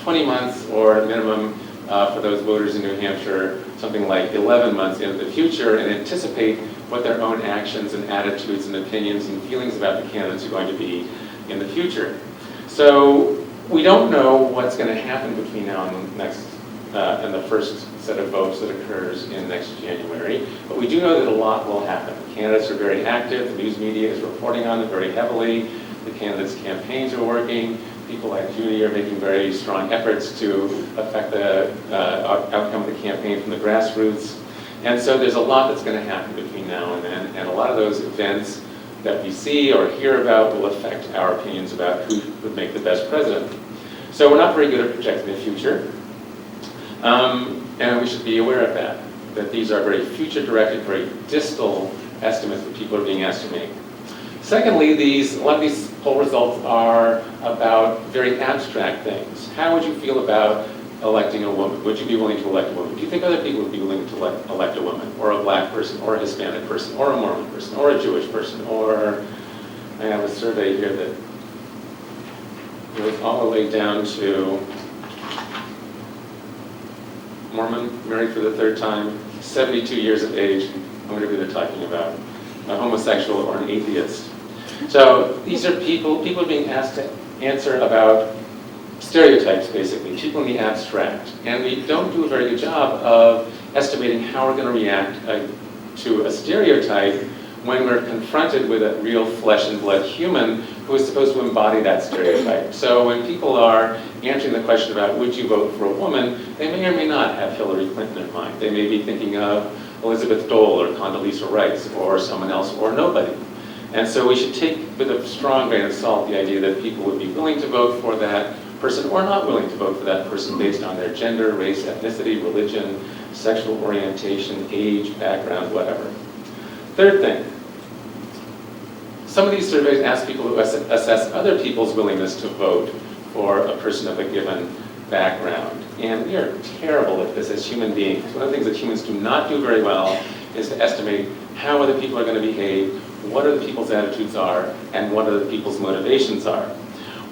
20 months or at minimum for those voters in New Hampshire, something like 11 months into the future, and anticipate what their own actions and attitudes and opinions and feelings about the candidates are going to be in the future. So we don't know what's going to happen between now and the first set of votes that occurs in next January, but we do know that a lot will happen. The candidates are very active, the news media is reporting on them very heavily, the candidates' campaigns are working, people like Judy are making very strong efforts to affect the outcome of the campaign from the grassroots. And so there's a lot that's going to happen between now and then, and a lot of those events that we see or hear about will affect our opinions about who would make the best president. So we're not very good at projecting the future. And we should be aware of that these are very future-directed, very distal estimates that people are being asked to make. Secondly, a lot of these poll results are about very abstract things. How would you feel about electing a woman? Would you be willing to elect a woman? Do you think other people would be willing to elect a woman, or a black person, or a Hispanic person, or a Mormon person, or a Jewish person, or I have a survey here that goes all the way down to Mormon, married for the third time, 72 years of age. I wonder who they're talking about, a homosexual or an atheist. So these are people are being asked to answer about stereotypes, basically, people in the abstract. And we don't do a very good job of estimating how we're going to react to a stereotype when we're confronted with a real flesh and blood human who is supposed to embody that stereotype. So when people are answering the question about would you vote for a woman, they may or may not have Hillary Clinton in mind. They may be thinking of Elizabeth Dole or Condoleezza Rice or someone else or nobody. And so we should take with a strong grain of salt the idea that people would be willing to vote for that person or not willing to vote for that person based on their gender, race, ethnicity, religion, sexual orientation, age, background, whatever. Third thing, some of these surveys ask people to assess other people's willingness to vote for a person of a given background. And we are terrible at this as human beings. One of the things that humans do not do very well is to estimate how other people are going to behave, what other people's attitudes are, and what other people's motivations are.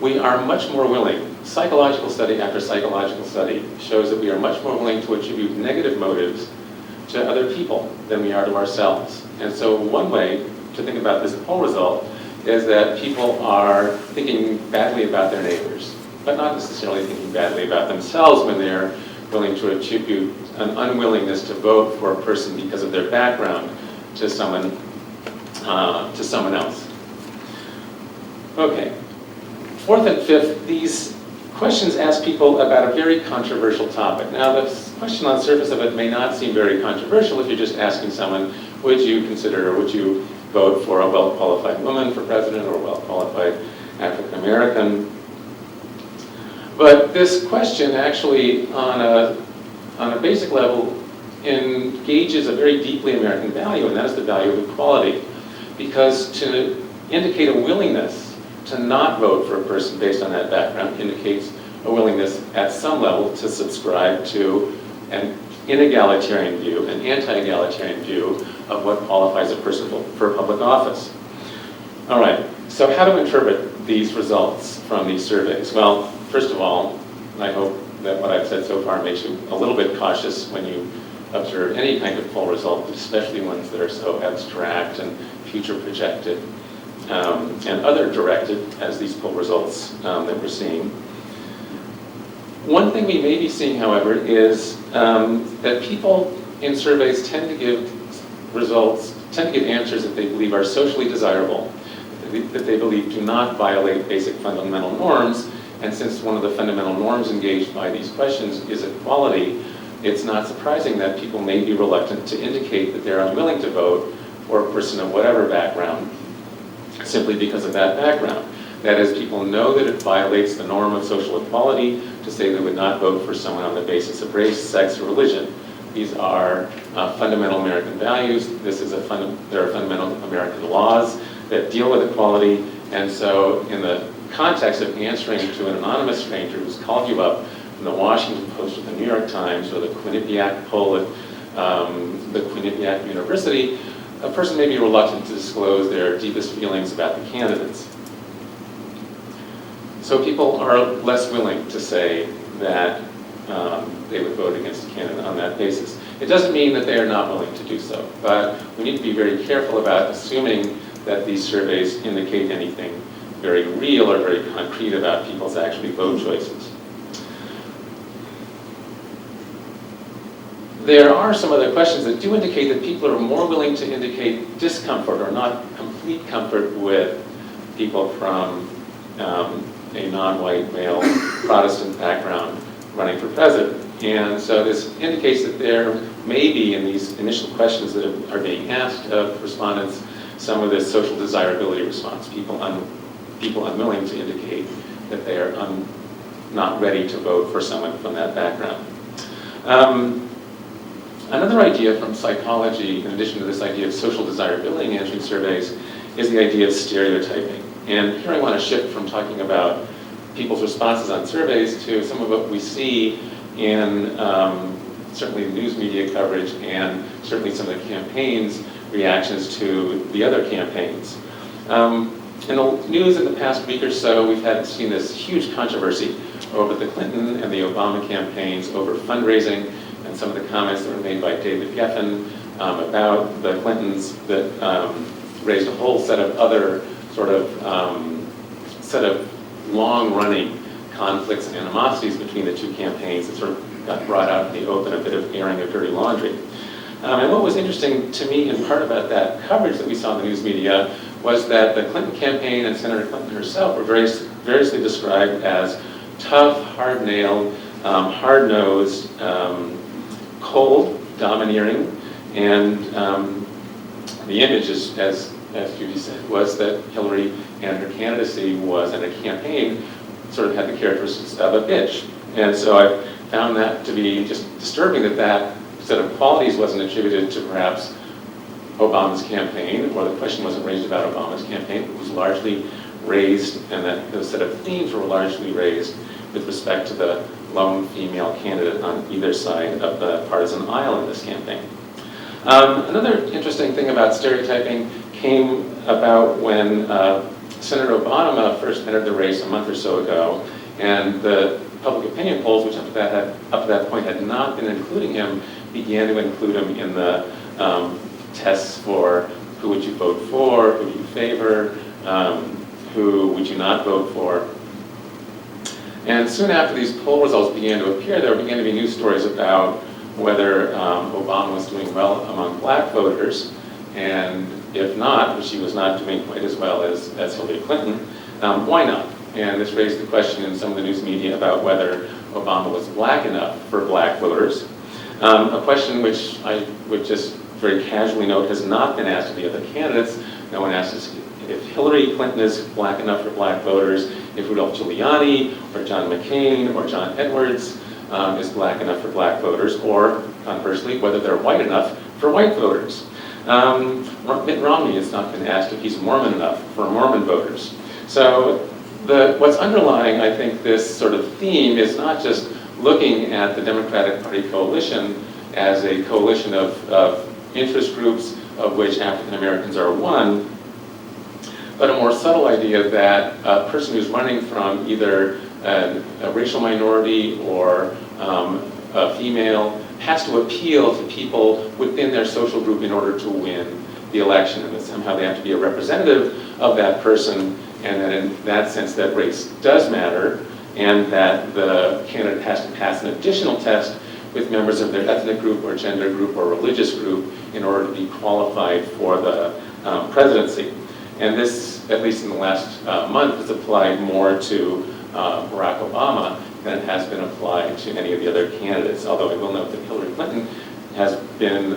We are much more willing, psychological study after psychological study shows that we are much more willing to attribute negative motives to other people than we are to ourselves. And so one way to think about this poll result is that people are thinking badly about their neighbors, but not necessarily thinking badly about themselves when they're willing to attribute an unwillingness to vote for a person because of their background to someone else. Okay. Fourth and fifth, these questions ask people about a very controversial topic. Now, the question on the surface of it may not seem very controversial if you're just asking someone, would you consider or would you vote for a well-qualified woman for president or a well-qualified African American? But this question actually, on a basic level, engages a very deeply American value, and that is the value of equality. Because to indicate a willingness to not vote for a person based on that background indicates a willingness at some level to subscribe to an inegalitarian view, an anti-egalitarian view of what qualifies a person for public office. All right, so how to interpret these results from these surveys? Well, first of all, I hope that what I've said so far makes you a little bit cautious when you observe any kind of poll result, especially ones that are so abstract and future projected and other directed as these poll results that we're seeing. One thing we may be seeing, however, is that people in surveys tend to give answers that they believe are socially desirable, that they believe do not violate basic fundamental norms. And since one of the fundamental norms engaged by these questions is equality, it's not surprising that people may be reluctant to indicate that they're unwilling to vote for a person of whatever background, simply because of that background. That is, people know that it violates the norm of social equality to say they would not vote for someone on the basis of race, sex, or religion. These are fundamental American values. There are fundamental American laws that deal with equality. And so in the context of answering to an anonymous stranger who's called you up from the Washington Post or the New York Times or the Quinnipiac poll at the Quinnipiac University, a person may be reluctant to disclose their deepest feelings about the candidates. So people are less willing to say that they would vote against a candidate on that basis. It doesn't mean that they are not willing to do so, but we need to be very careful about assuming that these surveys indicate anything very real or very concrete about people's actually vote choices. There are some other questions that do indicate that people are more willing to indicate discomfort or not complete comfort with people from a non-white male Protestant background running for president. And so this indicates that there may be, in these initial questions that are being asked of respondents, some of this social desirability response, people unwilling to indicate that they are not ready to vote for someone from that background. Another idea from psychology, in addition to this idea of social desirability in answering surveys, is the idea of stereotyping. And here I want to shift from talking about people's responses on surveys to some of what we see in certainly news media coverage and certainly some of the campaigns' reactions to the other campaigns. In the news in the past week or so, we've seen this huge controversy over the Clinton and the Obama campaigns over fundraising and some of the comments that were made by David Geffen about the Clintons that raised a whole set of other sort of long-running conflicts and animosities between the two campaigns that sort of got brought out in the open, a bit of airing of dirty laundry. And what was interesting to me in part about that coverage that we saw in the news media was that the Clinton campaign and Senator Clinton herself were variously described as tough, hard-nailed, hard-nosed, cold, domineering, and the image, as Judy said, was that Hillary and her candidacy was, and a campaign, sort of had the characteristics of a bitch. And so I found that to be just disturbing that set of qualities wasn't attributed to perhaps Obama's campaign, or the question wasn't raised about Obama's campaign. It was largely raised, and that those set of themes were largely raised with respect to the lone female candidate on either side of the partisan aisle in this campaign. Another interesting thing about stereotyping came about when Senator Obama first entered the race a month or so ago, and the public opinion polls, which up to that point had not been including him, began to include him in the tests for who would you vote for, who do you favor, who would you not vote for. And soon after these poll results began to appear, there began to be news stories about whether Obama was doing well among black voters, and if not, which he was not doing quite as well as Hillary Clinton, why not? And this raised the question in some of the news media about whether Obama was black enough for black voters. A question which I would just very casually note has not been asked of the other candidates. No one asked us if Hillary Clinton is black enough for black voters, if Rudolph Giuliani or John McCain or John Edwards is black enough for black voters, or conversely, whether they're white enough for white voters. Mitt Romney has not been asked if he's Mormon enough for Mormon voters. So what's underlying, I think, this sort of theme is not just looking at the Democratic Party coalition as a coalition of interest groups of which African Americans are one, but a more subtle idea that a person who's running from either a racial minority or a female has to appeal to people within their social group in order to win the election, and that somehow they have to be a representative of that person, and that in that sense that race does matter, and that the candidate has to pass an additional test with members of their ethnic group or gender group or religious group in order to be qualified for the presidency. And this, at least in the last month, has applied more to Barack Obama than it has been applied to any of the other candidates. Although I will note that Hillary Clinton has been,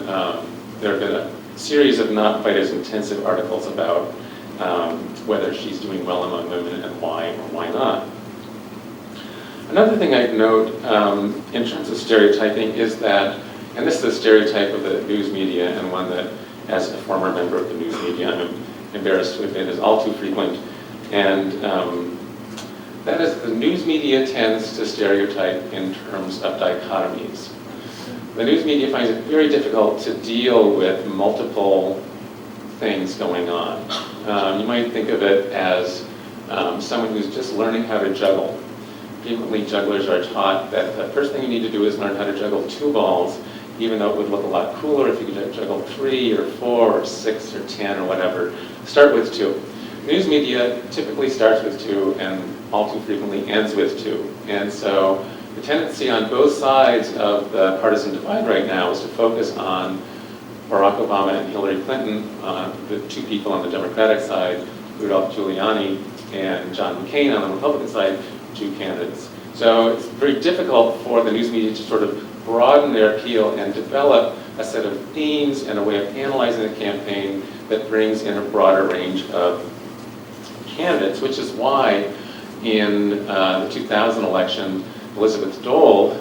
there have been a series of not quite as intensive articles about whether she's doing well among women and why or why not. Another thing I'd note in terms of stereotyping is that, and this is a stereotype of the news media, and one that, as a former member of the news media, I'm embarrassed to admit is all too frequent, and that is the news media tends to stereotype in terms of dichotomies. The news media finds it very difficult to deal with multiple things going on. You might think of it as someone who's just learning how to juggle. Frequently, jugglers are taught that the first thing you need to do is learn how to juggle 2 balls, even though it would look a lot cooler if you could juggle 3 or 4 or 6 or 10 or whatever. Start with 2. News media typically starts with 2 and all too frequently ends with 2. And so the tendency on both sides of the partisan divide right now is to focus on Barack Obama and Hillary Clinton, the 2 people on the Democratic side, Rudolph Giuliani and John McCain on the Republican side, 2 candidates. So it's very difficult for the news media to sort of broaden their appeal and develop a set of themes and a way of analyzing the campaign that brings in a broader range of candidates, which is why in the 2000 election, Elizabeth Dole,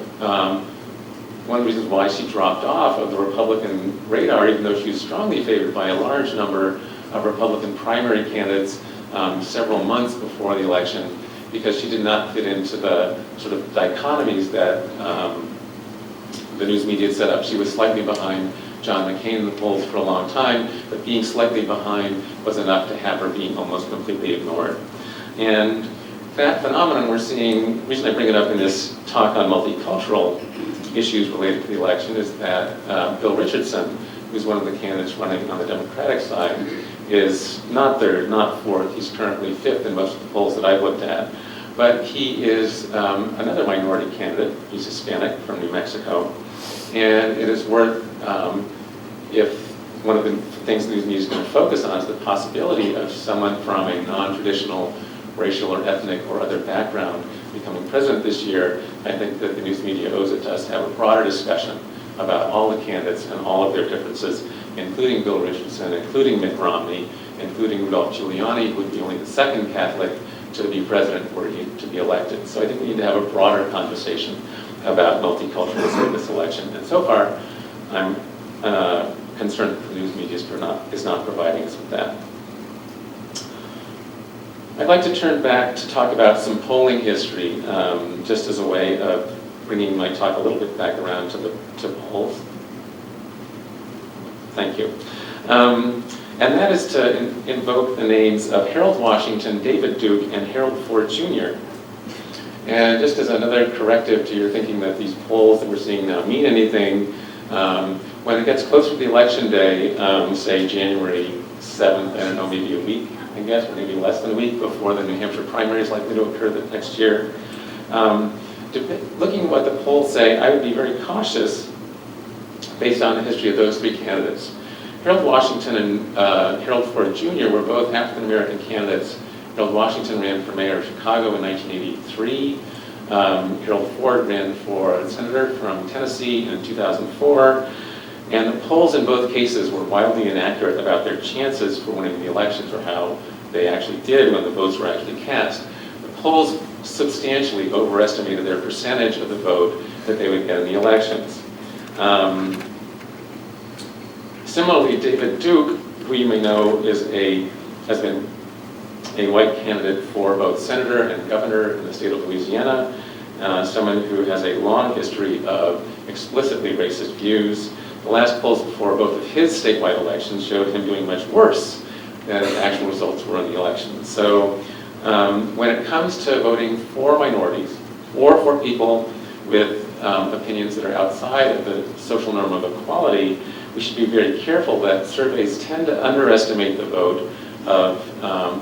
one of the reasons why she dropped off of the Republican radar, even though she was strongly favored by a large number of Republican primary candidates several months before the election, because she did not fit into the sort of dichotomies that the news media had set up. She was slightly behind John McCain in the polls for a long time, but being slightly behind was enough to have her being almost completely ignored. And that phenomenon we're seeing, the reason I bring it up in this talk on multicultural issues related to the election, is that Bill Richardson, who's one of the candidates running on the Democratic side, is not third, not fourth. He's currently 5th in most of the polls that I've looked at. But he is another minority candidate. He's Hispanic from New Mexico. And it is worth, if one of the things the news media is going to focus on is the possibility of someone from a non-traditional racial or ethnic or other background becoming president this year, I think that the news media owes it to us to have a broader discussion about all the candidates and all of their differences, including Bill Richardson, including Mitt Romney, including Rudolph Giuliani, who would be only the 2nd Catholic to be president were he to be elected. So I think we need to have a broader conversation about multiculturalism in this election. And so far, I'm concerned that the news media is not providing us with that. I'd like to turn back to talk about some polling history, just as a way of bringing my talk a little bit back around to polls. Thank you. And that is to invoke the names of Harold Washington, David Duke, and Harold Ford Jr. And just as another corrective to your thinking that these polls that we're seeing now mean anything, when it gets closer to the election day, say January 7th, I don't know, maybe a week, I guess, or maybe less than a week before the New Hampshire primary is likely to occur the next year, looking at what the polls say, I would be very cautious based on the history of those three candidates. Harold Washington and Harold Ford Jr. were both African-American candidates. Harold Washington ran for mayor of Chicago in 1983. Harold Ford ran for senator from Tennessee in 2004. And the polls in both cases were wildly inaccurate about their chances for winning the elections, or how they actually did when the votes were actually cast. The polls substantially overestimated their percentage of the vote that they would get in the elections. Similarly, David Duke, who you may know has been a white candidate for both senator and governor in the state of Louisiana, someone who has a long history of explicitly racist views. The last polls before both of his statewide elections showed him doing much worse than the actual results were in the election. So when it comes to voting for minorities or for people with opinions that are outside of the social norm of equality, we should be very careful that surveys tend to underestimate the vote of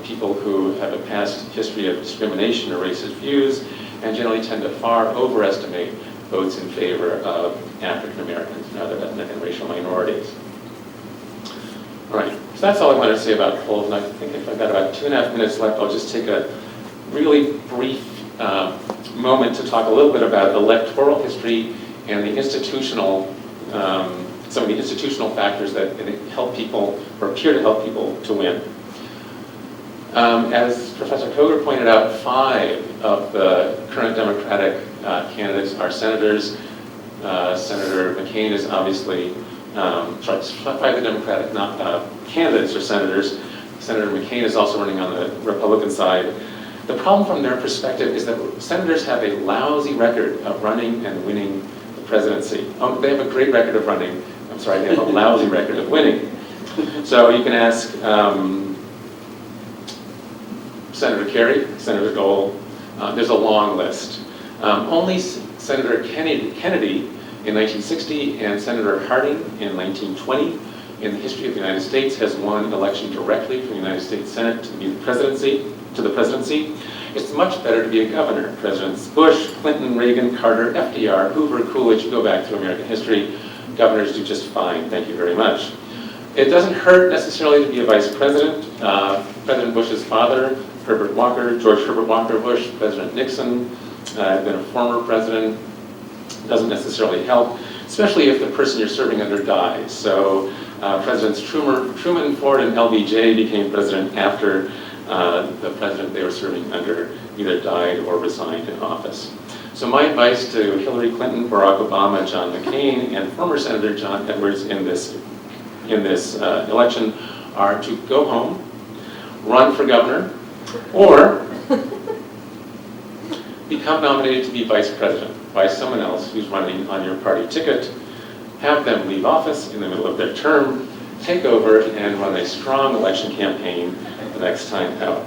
people who have a past history of discrimination or racist views, and generally tend to far overestimate votes in favor of African Americans and other ethnic and racial minorities. All right, so that's all I wanted to say about polls, and I think if I've got about 2.5 minutes left, I'll just take a really brief moment to talk a little bit about electoral history and the institutional, some of the institutional factors that help people, or appear to help people to win. As Professor Koger pointed out, 5 of the current Democratic candidates are senators. Senator McCain is obviously, 5 of the Democratic candidates are senators. Senator McCain is also running on the Republican side. The problem from their perspective is that senators have a lousy record of running and winning the presidency. They have a great record of running. I'm sorry, they have a lousy record of winning. So you can ask Senator Kerry, Senator Dole, there's a long list. Only Senator Kennedy in 1960 and Senator Harding in 1920 in the history of the United States has won an election directly from the United States Senate to the presidency. It's much better to be a governor. Presidents Bush, Clinton, Reagan, Carter, FDR, Hoover, Coolidge, go back through American history. Governors do just fine, thank you very much. It doesn't hurt necessarily to be a vice president. President Bush's father, Herbert Walker, George Herbert Walker Bush, President Nixon, had been a former president. Doesn't necessarily help, especially if the person you're serving under dies. So Presidents Truman, Ford, and LBJ became president after the president they were serving under either died or resigned in office. So my advice to Hillary Clinton, Barack Obama, John McCain, and former Senator John Edwards in this election are to go home, run for governor, or become nominated to be vice president by someone else who's running on your party ticket, have them leave office in the middle of their term, take over, and run a strong election campaign the next time out.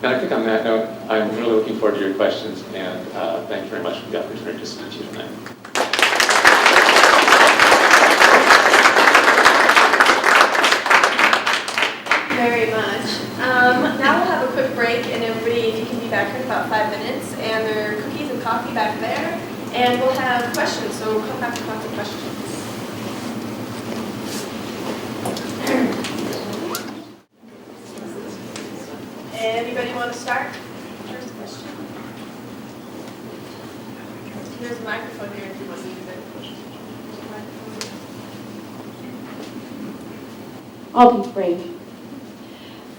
And I think on that note, I'm really looking forward to your questions, and thank you very much for the opportunity to speak to you tonight. Very much. Now we'll have a quick break, and everybody, if you can be back in about 5 minutes, and there are cookies and coffee back there, and we'll have questions, so come back with lots of questions. Anybody want to start? First question. There's a microphone here if you want to use it. I'll be brief.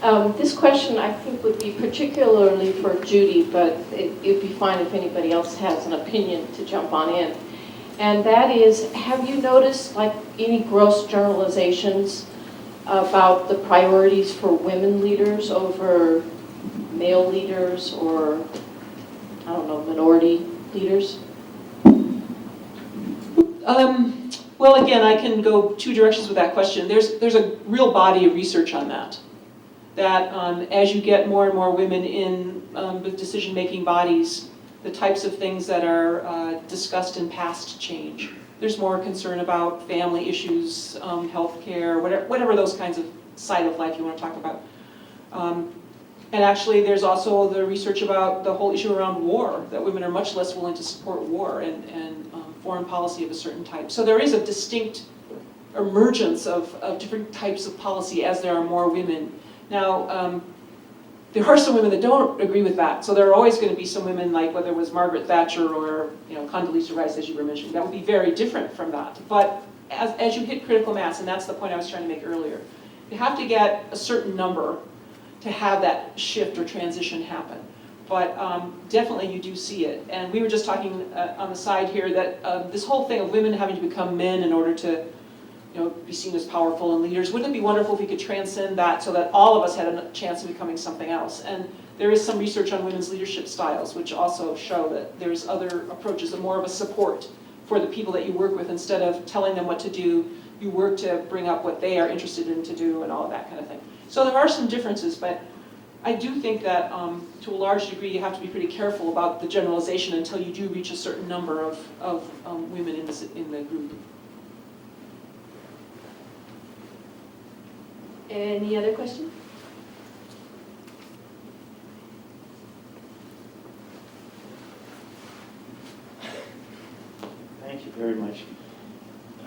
This question, I think, would be particularly for Judy, but it'd be fine if anybody else has an opinion to jump on in. And that is, have you noticed like any gross generalizations about the priorities for women leaders over male leaders or, I don't know, minority leaders? Well, again, I can go two directions with that question. There's a real body of research on that. That as you get more and more women in the decision-making bodies, the types of things that are discussed and passed change. There's more concern about family issues, healthcare, whatever those kinds of side of life you want to talk about. And actually, there's also the research about the whole issue around war, that women are much less willing to support war and foreign policy of a certain type. So there is a distinct emergence of different types of policy as there are more women. Now, there are some women that don't agree with that. So there are always going to be some women, like whether it was Margaret Thatcher or Condoleezza Rice, as you were mentioning, that would be very different from that. But as you hit critical mass, and that's the point I was trying to make earlier, you have to get a certain number to have that shift or transition happen. But definitely you do see it. And we were just talking on the side here that this whole thing of women having to become men in order to be seen as powerful and leaders, wouldn't it be wonderful if we could transcend that so that all of us had a chance of becoming something else? And there is some research on women's leadership styles, which also show that there's other approaches and more of a support for the people that you work with. Instead of telling them what to do, you work to bring up what they are interested in to do and all of that kind of thing. So there are some differences, but I do think that to a large degree you have to be pretty careful about the generalization until you do reach a certain number of women in the group. Any other questions? Thank you very much.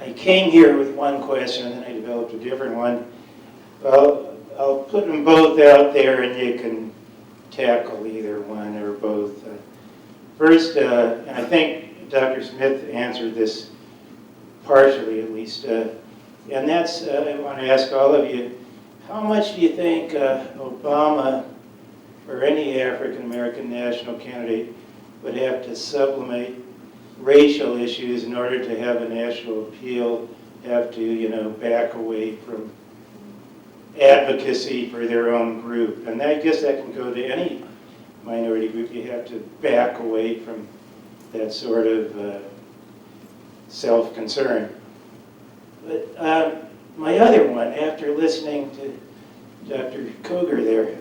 I came here with one question and then I developed a different one. Well, I'll put them both out there and you can tackle either one or both. First, and I think Dr. Smith answered this partially at least, and that's, I want to ask all of you, how much do you think Obama or any African-American national candidate would have to sublimate racial issues in order to have a national appeal, have to, back away from advocacy for their own group? And I guess that can go to any minority group. You have to back away from that sort of self-concern. But my other one, after listening to Dr. Koger there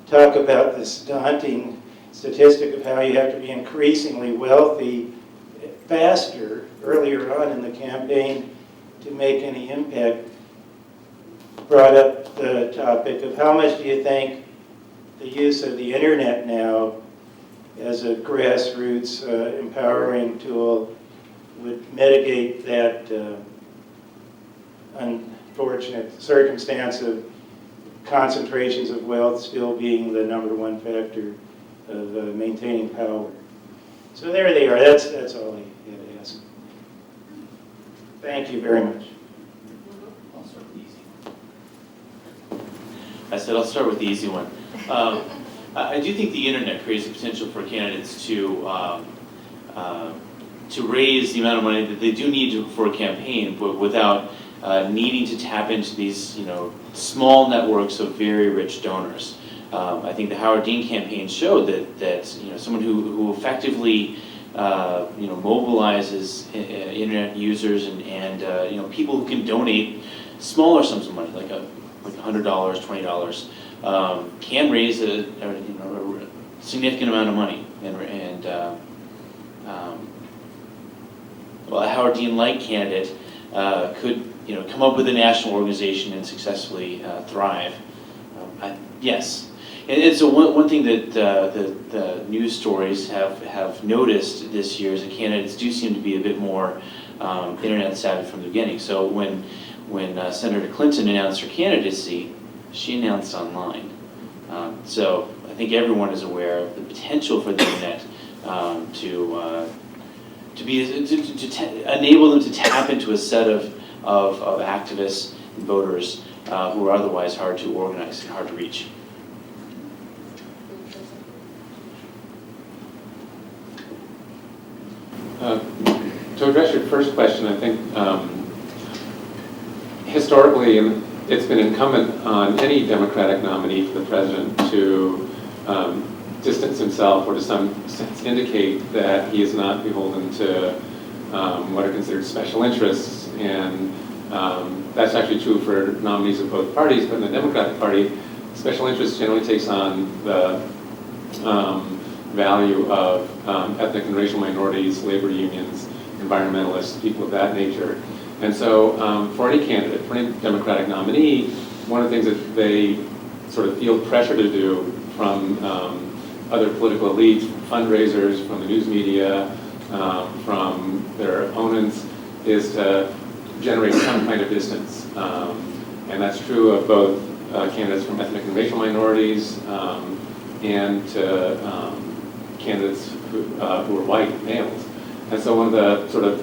talk about this daunting statistic of how you have to be increasingly wealthy faster earlier on in the campaign to make any impact, brought up the topic of how much do you think the use of the internet now as a grassroots empowering tool would mitigate that unfortunate circumstance of concentrations of wealth still being the number one factor of maintaining power. So there they are. That's all I had to ask. Thank you very much. I'll start with the easy one. I said I'll start with the easy one. I do think the internet creates the potential for candidates to raise the amount of money that they do need for a campaign, but without needing to tap into these, small networks of very rich donors. I think the Howard Dean campaign showed that someone who effectively mobilizes internet users and people who can donate smaller sums of money, like $100, $20, can raise a significant amount of money. A Howard Dean-like candidate could come up with a national organization and successfully thrive. Yes. And so one thing that the news stories have noticed this year is that candidates do seem to be a bit more internet savvy from the beginning. So when Senator Clinton announced her candidacy, she announced online. So I think everyone is aware of the potential for the internet to enable them to tap into a set of activists and voters who are otherwise hard to organize, hard to reach. To address your first question, I think historically it's been incumbent on any Democratic nominee for the president to distance himself or to some sense indicate that he is not beholden to what are considered special interests. And that's actually true for nominees of both parties, but in the Democratic Party, special interest generally takes on the value of ethnic and racial minorities, labor unions, environmentalists, people of that nature. And so for any candidate, for any Democratic nominee, one of the things that they sort of feel pressure to do from other political elites, from fundraisers, from the news media, from their opponents, is to generate some kind of distance. And that's true of both candidates from ethnic and racial minorities and to candidates who are white males. And so one of the sort of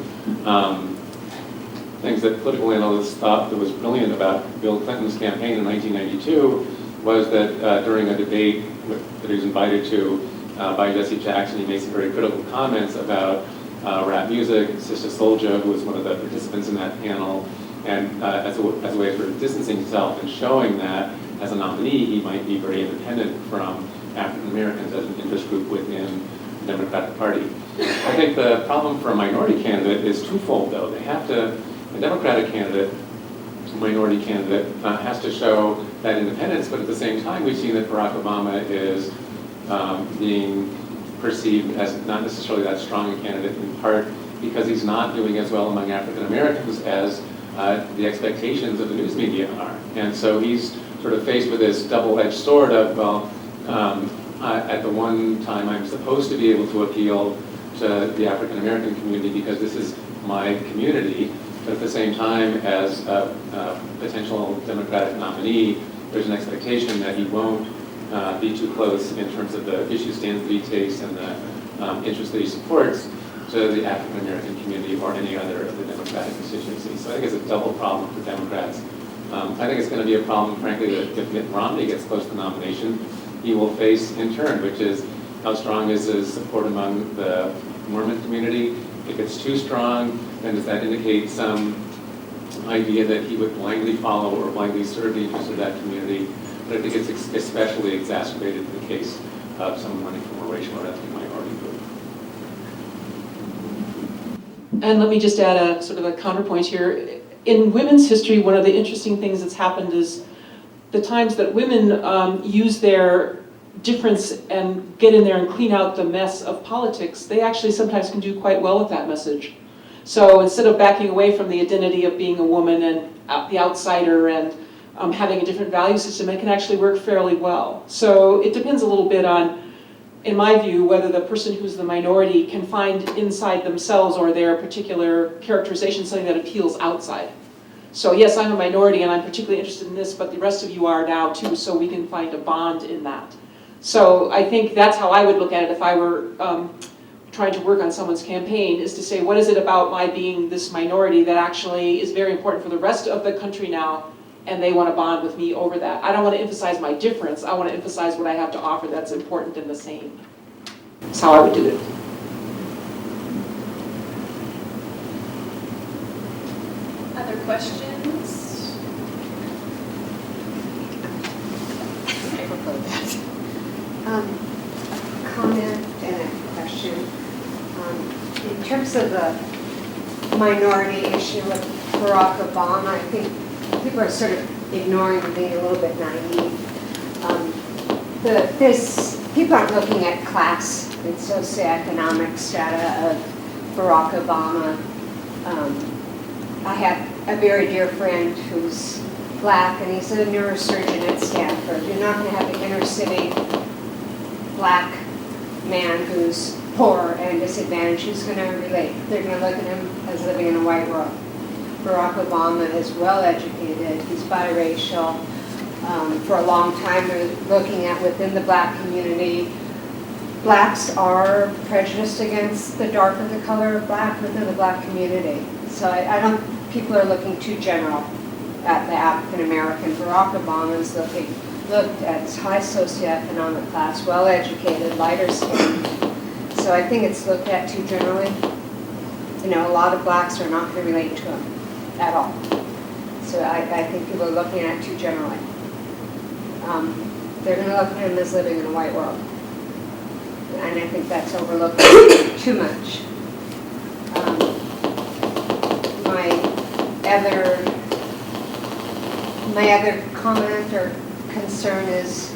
things that political analysts thought that was brilliant about Bill Clinton's campaign in 1992 was that during a debate that he was invited to by Jesse Jackson, he made some very critical comments about rap music. Sister Souljah, who was one of the participants in that panel, and as a way of sort of distancing himself and showing that as a nominee he might be very independent from African Americans as an interest group within the Democratic Party. I think the problem for a minority candidate is twofold, though. They have to, a Democratic candidate, a minority candidate, has to show that independence, but at the same time we've seen that Barack Obama is being perceived as not necessarily that strong a candidate, in part because he's not doing as well among African Americans as the expectations of the news media are. And so he's sort of faced with this double-edged sword of, well, at the one time I'm supposed to be able to appeal to the African American community because this is my community, but at the same time as a potential Democratic nominee, there's an expectation that he won't be too close in terms of the issue stance that he takes and the interests that he supports to the African American community or any other of the Democratic constituencies. So I think it's a double problem for Democrats. I think it's going to be a problem, frankly, that if Mitt Romney gets close to the nomination, he will face in turn, which is how strong is his support among the Mormon community. If it's too strong, then does that indicate some idea that he would blindly follow or blindly serve the interests of that community? But I think it's especially exacerbated in the case of someone running from a racial or ethnic minority group. And let me just add a sort of a counterpoint here. In women's history, one of the interesting things that's happened is the times that women use their difference and get in there and clean out the mess of politics, they actually sometimes can do quite well with that message. So instead of backing away from the identity of being a woman and the outsider and having a different value system, it can actually work fairly well. So it depends a little bit on, in my view, whether the person who's the minority can find inside themselves or their particular characterization something that appeals outside. So yes, I'm a minority and I'm particularly interested in this, but the rest of you are now too, so we can find a bond in that. So I think that's how I would look at it if I were trying to work on someone's campaign, is to say, what is it about my being this minority that actually is very important for the rest of the country now, and they want to bond with me over that. I don't want to emphasize my difference, I want to emphasize what I have to offer that's important and the same. That's how I would do it. Other questions? A comment and a question. In terms of the minority issue with Barack Obama, I think people are sort of ignoring and being a little bit naive. People aren't looking at class and socioeconomic strata of Barack Obama. I have a very dear friend who's black, and he's a neurosurgeon at Stanford. You're not going to have an inner city black man who's poor and disadvantaged who's going to relate. They're going to look at him as living in a white world. Barack Obama is well educated, he's biracial. For a long time, they're looking at within the black community, blacks are prejudiced against the darker the color of black within the black community. So I don't, people are looking too general at the African American. Barack Obama is looked at high socioeconomic class, well-educated, lighter skinned. So I think it's looked at too generally. You know, a lot of blacks are not going to relate to him at all. So I think people are looking at it too generally. They're going to look at him as living in a white world. And I think that's overlooked too much. My other comment or concern is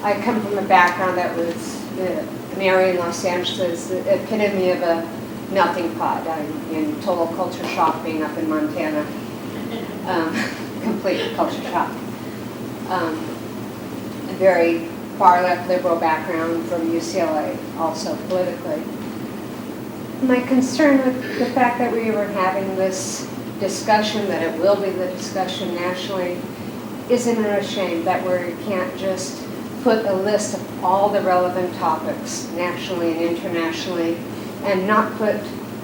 I come from a background that was an area in Los Angeles, the epitome of a melting pot. I'm in total culture shock being up in Montana. Complete culture shock. A very far left liberal background from UCLA, also politically. My concern with the fact that we were having this discussion, that it will be the discussion nationally, isn't it a shame that we can't just put a list of all the relevant topics nationally and internationally and not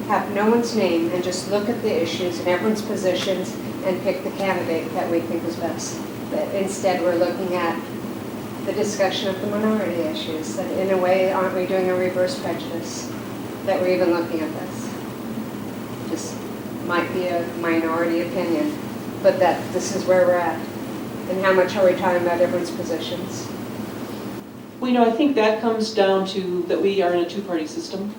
have no one's name and just look at the issues and everyone's positions and pick the candidate that we think is best. But instead we're looking at the discussion of the minority issues. That in a way, aren't we doing a reverse prejudice that we're even looking at this? Just might be a minority opinion, but that this is where we're at. And how much are we talking about everyone's positions? Well, you know, I think that comes down to that we are in a two-party system.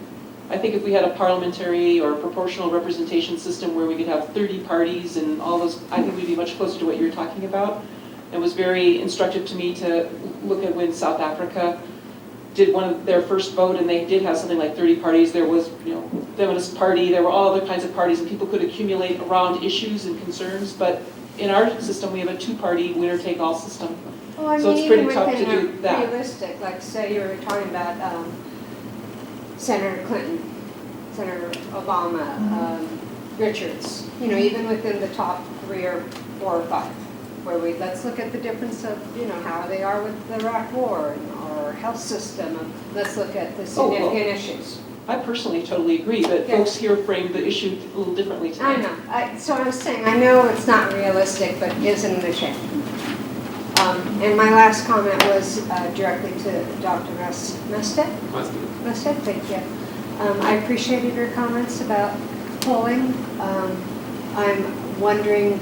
I think if we had a parliamentary or proportional representation system where we could have 30 parties and all those, I think we'd be much closer to what you're talking about. It was very instructive to me to look at when South Africa did one of their first vote, and they did have something like 30 parties. There was, you know, feminist party, there were all other kinds of parties, and people could accumulate around issues and concerns, but in our system, we have a two-party winner-take-all system. Well, I So mean, it's pretty even tough to within do that. realistic, like say you were talking about Senator Clinton, Senator Obama, Richards, you know, even within the top 3 or 4 or 5, where let's look at the difference of, you know, how they are with the Iraq War and our health system, and let's look at the significant issues. I personally totally agree, but Yeah. folks here frame the issue a little differently I tonight. know, so I was saying, I know it's not realistic, but isn't it a shame? And my last comment was directly to Dr. Mustek. Mustek, thank you. I appreciated your comments about polling. I'm wondering,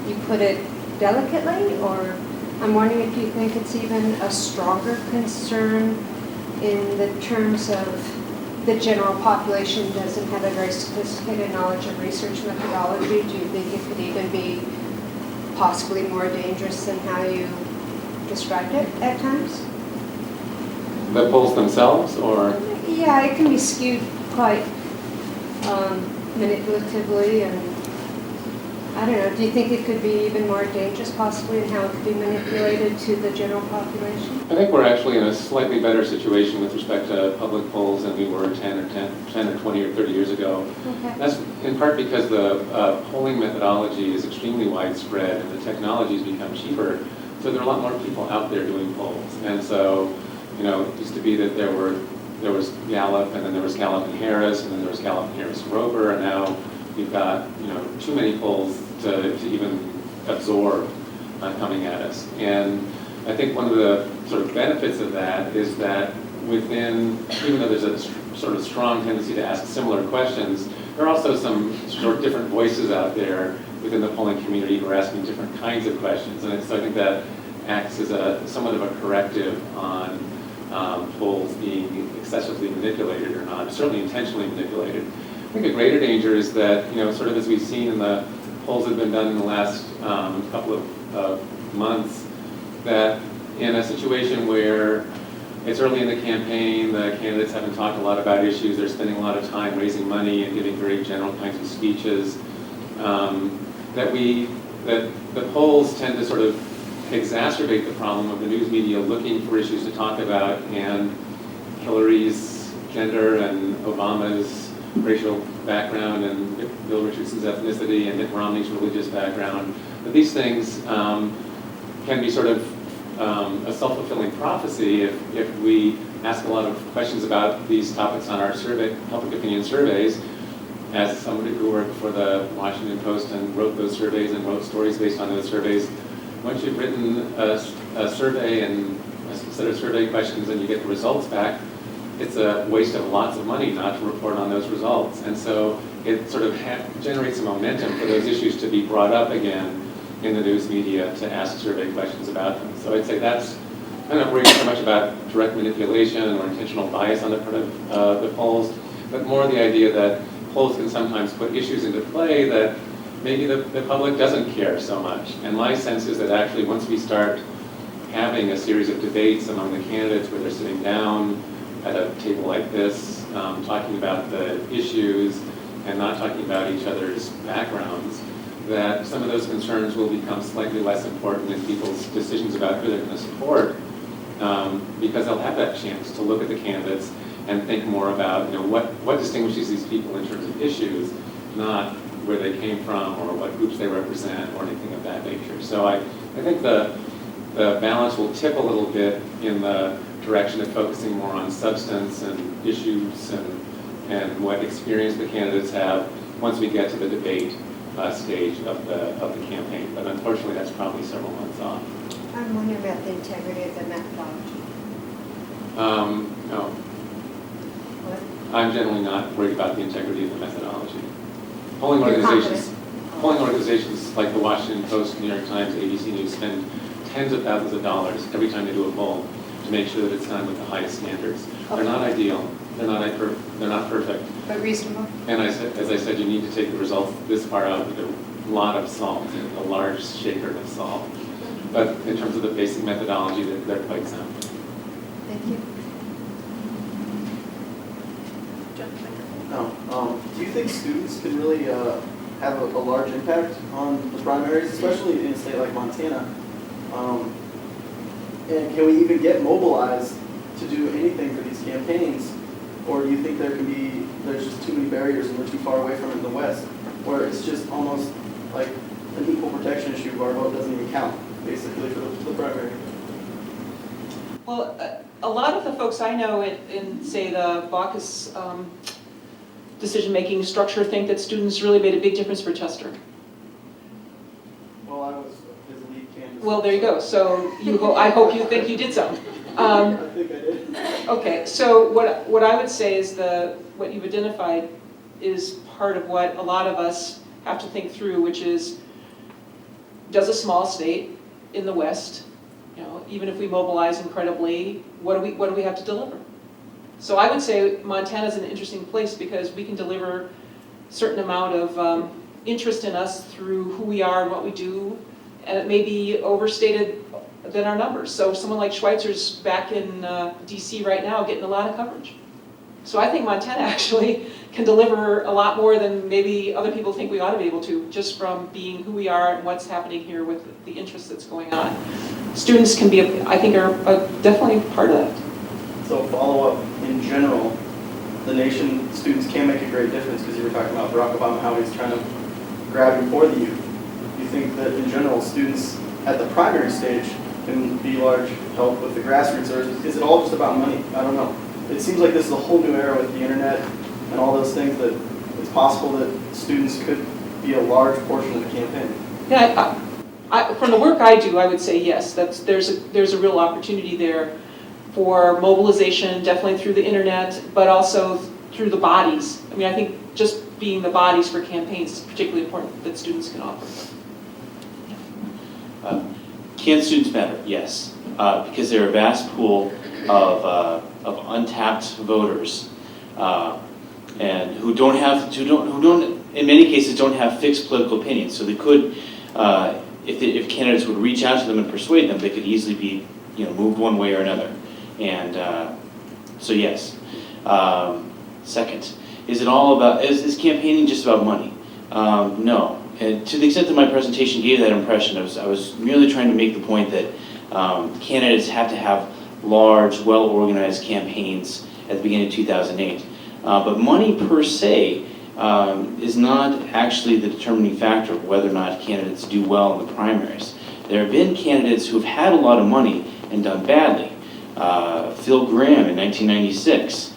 you put it delicately, or I'm wondering if you think it's even a stronger concern in the terms of the general population doesn't have a very sophisticated knowledge of research methodology. Do you think it could even be possibly more dangerous than how you described it at times? The polls themselves, or? Yeah, it can be skewed quite manipulatively, and I don't know, do you think it could be even more dangerous possibly in how it could be manipulated to the general population? I think we're actually in a slightly better situation with respect to public polls than we were 10 or 20 or 30 years ago. Okay. That's in part because the polling methodology is extremely widespread and the technology has become cheaper. So there are a lot more people out there doing polls. And so, you know, it used to be that there was Gallup, and then there was Gallup and Harris, and then there was Gallup and Harris Rover, and now you've got, you know, too many polls to even absorb coming at us. And I think one of the sort of benefits of that is that within, even though there's a sort of strong tendency to ask similar questions, there are also some sort of different voices out there within the polling community who are asking different kinds of questions. And so I think that acts as somewhat of a corrective on polls being excessively manipulated or not, certainly intentionally manipulated. I think a greater danger is that, you know, sort of as we've seen in the polls that have been done in the last couple of months, that in a situation where it's early in the campaign, the candidates haven't talked a lot about issues, they're spending a lot of time raising money and giving very general kinds of speeches, that the polls tend to sort of exacerbate the problem of the news media looking for issues to talk about, and Hillary's gender and Obama's racial background and Bill Richardson's ethnicity and Mitt Romney's religious background. But these things can be sort of a self-fulfilling prophecy if we ask a lot of questions about these topics on our public opinion surveys, as somebody who worked for the Washington Post and wrote those surveys and wrote stories based on those surveys, once you've written a survey and a set of survey questions and you get the results back, it's a waste of lots of money not to report on those results. And so it sort of generates a momentum for those issues to be brought up again in the news media to ask survey questions about them. So I'd say that's, I'm not worried so much about direct manipulation or intentional bias on the part of the polls, but more the idea that polls can sometimes put issues into play that maybe the public doesn't care so much. And my sense is that actually once we start having a series of debates among the candidates where they're sitting down at a table like this, talking about the issues and not talking about each other's backgrounds, that some of those concerns will become slightly less important in people's decisions about who they're going to support, because they'll have that chance to look at the candidates and think more about, what distinguishes these people in terms of issues, not where they came from or what groups they represent or anything of that nature. So I think the balance will tip a little bit in the direction of focusing more on substance and issues and what experience the candidates have once we get to the debate stage of the campaign. But unfortunately, that's probably several months off. I'm wondering about the integrity of the methodology. No, What? I'm generally not worried about the integrity of the methodology. Polling You're organizations like the Washington Post, New York Times, ABC News spend tens of thousands of dollars every time they do a poll to make sure that it's done with the highest standards. They're not ideal. They're not perfect. But reasonable? And as I said, you need to take the results this far out with a lot of salt, a large shaker of salt. But in terms of the basic methodology, they're quite sound. Thank you. Do you think students can really have a large impact on the primaries, especially in a state like Montana? And can we even get mobilized to do anything for these campaigns? Or do you think there's just too many barriers and we're too far away from it in the West, where it's just almost like an equal protection issue where our vote doesn't even count, basically, for the primary? Well, a lot of the folks I know in say, the Baucus decision-making structure think that students really made a big difference for Chester. Well, I was his lead candidate. Well, there you go. So I hope you think you did some. I think I did. Okay, so what I would say is what you've identified is part of what a lot of us have to think through, which is, does a small state in the West, even if we mobilize incredibly, what do we have to deliver? So I would say Montana is an interesting place because we can deliver a certain amount of interest in us through who we are and what we do, and it may be overstated than our numbers. So someone like Schweitzer's back in DC right now getting a lot of coverage. So I think Montana actually can deliver a lot more than maybe other people think we ought to be able to, just from being who we are and what's happening here with the interest that's going on. Students can be, I think, are definitely part of that. So follow up, in general, the nation, students can make a great difference, because you were talking about Barack Obama, how he's trying to grab you for the youth. Do you think that in general, students at the primary stage can be large help with the grassroots, or is it all just about money? I don't know. It seems like this is a whole new era with the internet and all those things, that it's possible that students could be a large portion of the campaign. Yeah, from the work I do, I would say yes. There's a real opportunity there for mobilization, definitely through the internet, but also through the bodies. I mean, I think just being the bodies for campaigns is particularly important that students can offer. Can students matter? Yes, because they're a vast pool of untapped voters, and who in many cases don't have fixed political opinions. So they could, if candidates would reach out to them and persuade them, they could easily be, moved one way or another. And so yes. Second, is campaigning just about money? No. And to the extent that my presentation gave that impression, I was merely trying to make the point that candidates have to have large, well-organized campaigns at the beginning of 2008. But money per se is not actually the determining factor of whether or not candidates do well in the primaries. There have been candidates who have had a lot of money and done badly. Phil Gramm in 1996.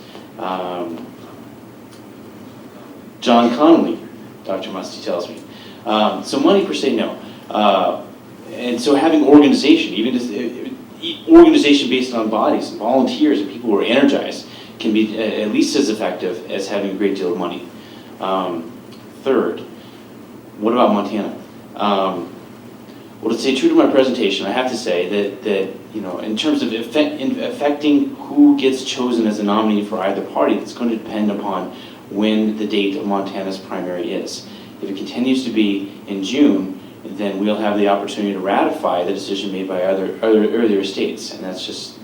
John Connolly, Dr. Musty tells me. So money per se, no. And so having organization, even organization based on bodies and volunteers and people who are energized can be at least as effective as having a great deal of money. Third, what about Montana? Well, to stay true to my presentation, I have to say that in terms of affecting who gets chosen as a nominee for either party, it's going to depend upon when the date of Montana's primary is. If it continues to be in June, then we'll have the opportunity to ratify the decision made by other earlier states, and that's just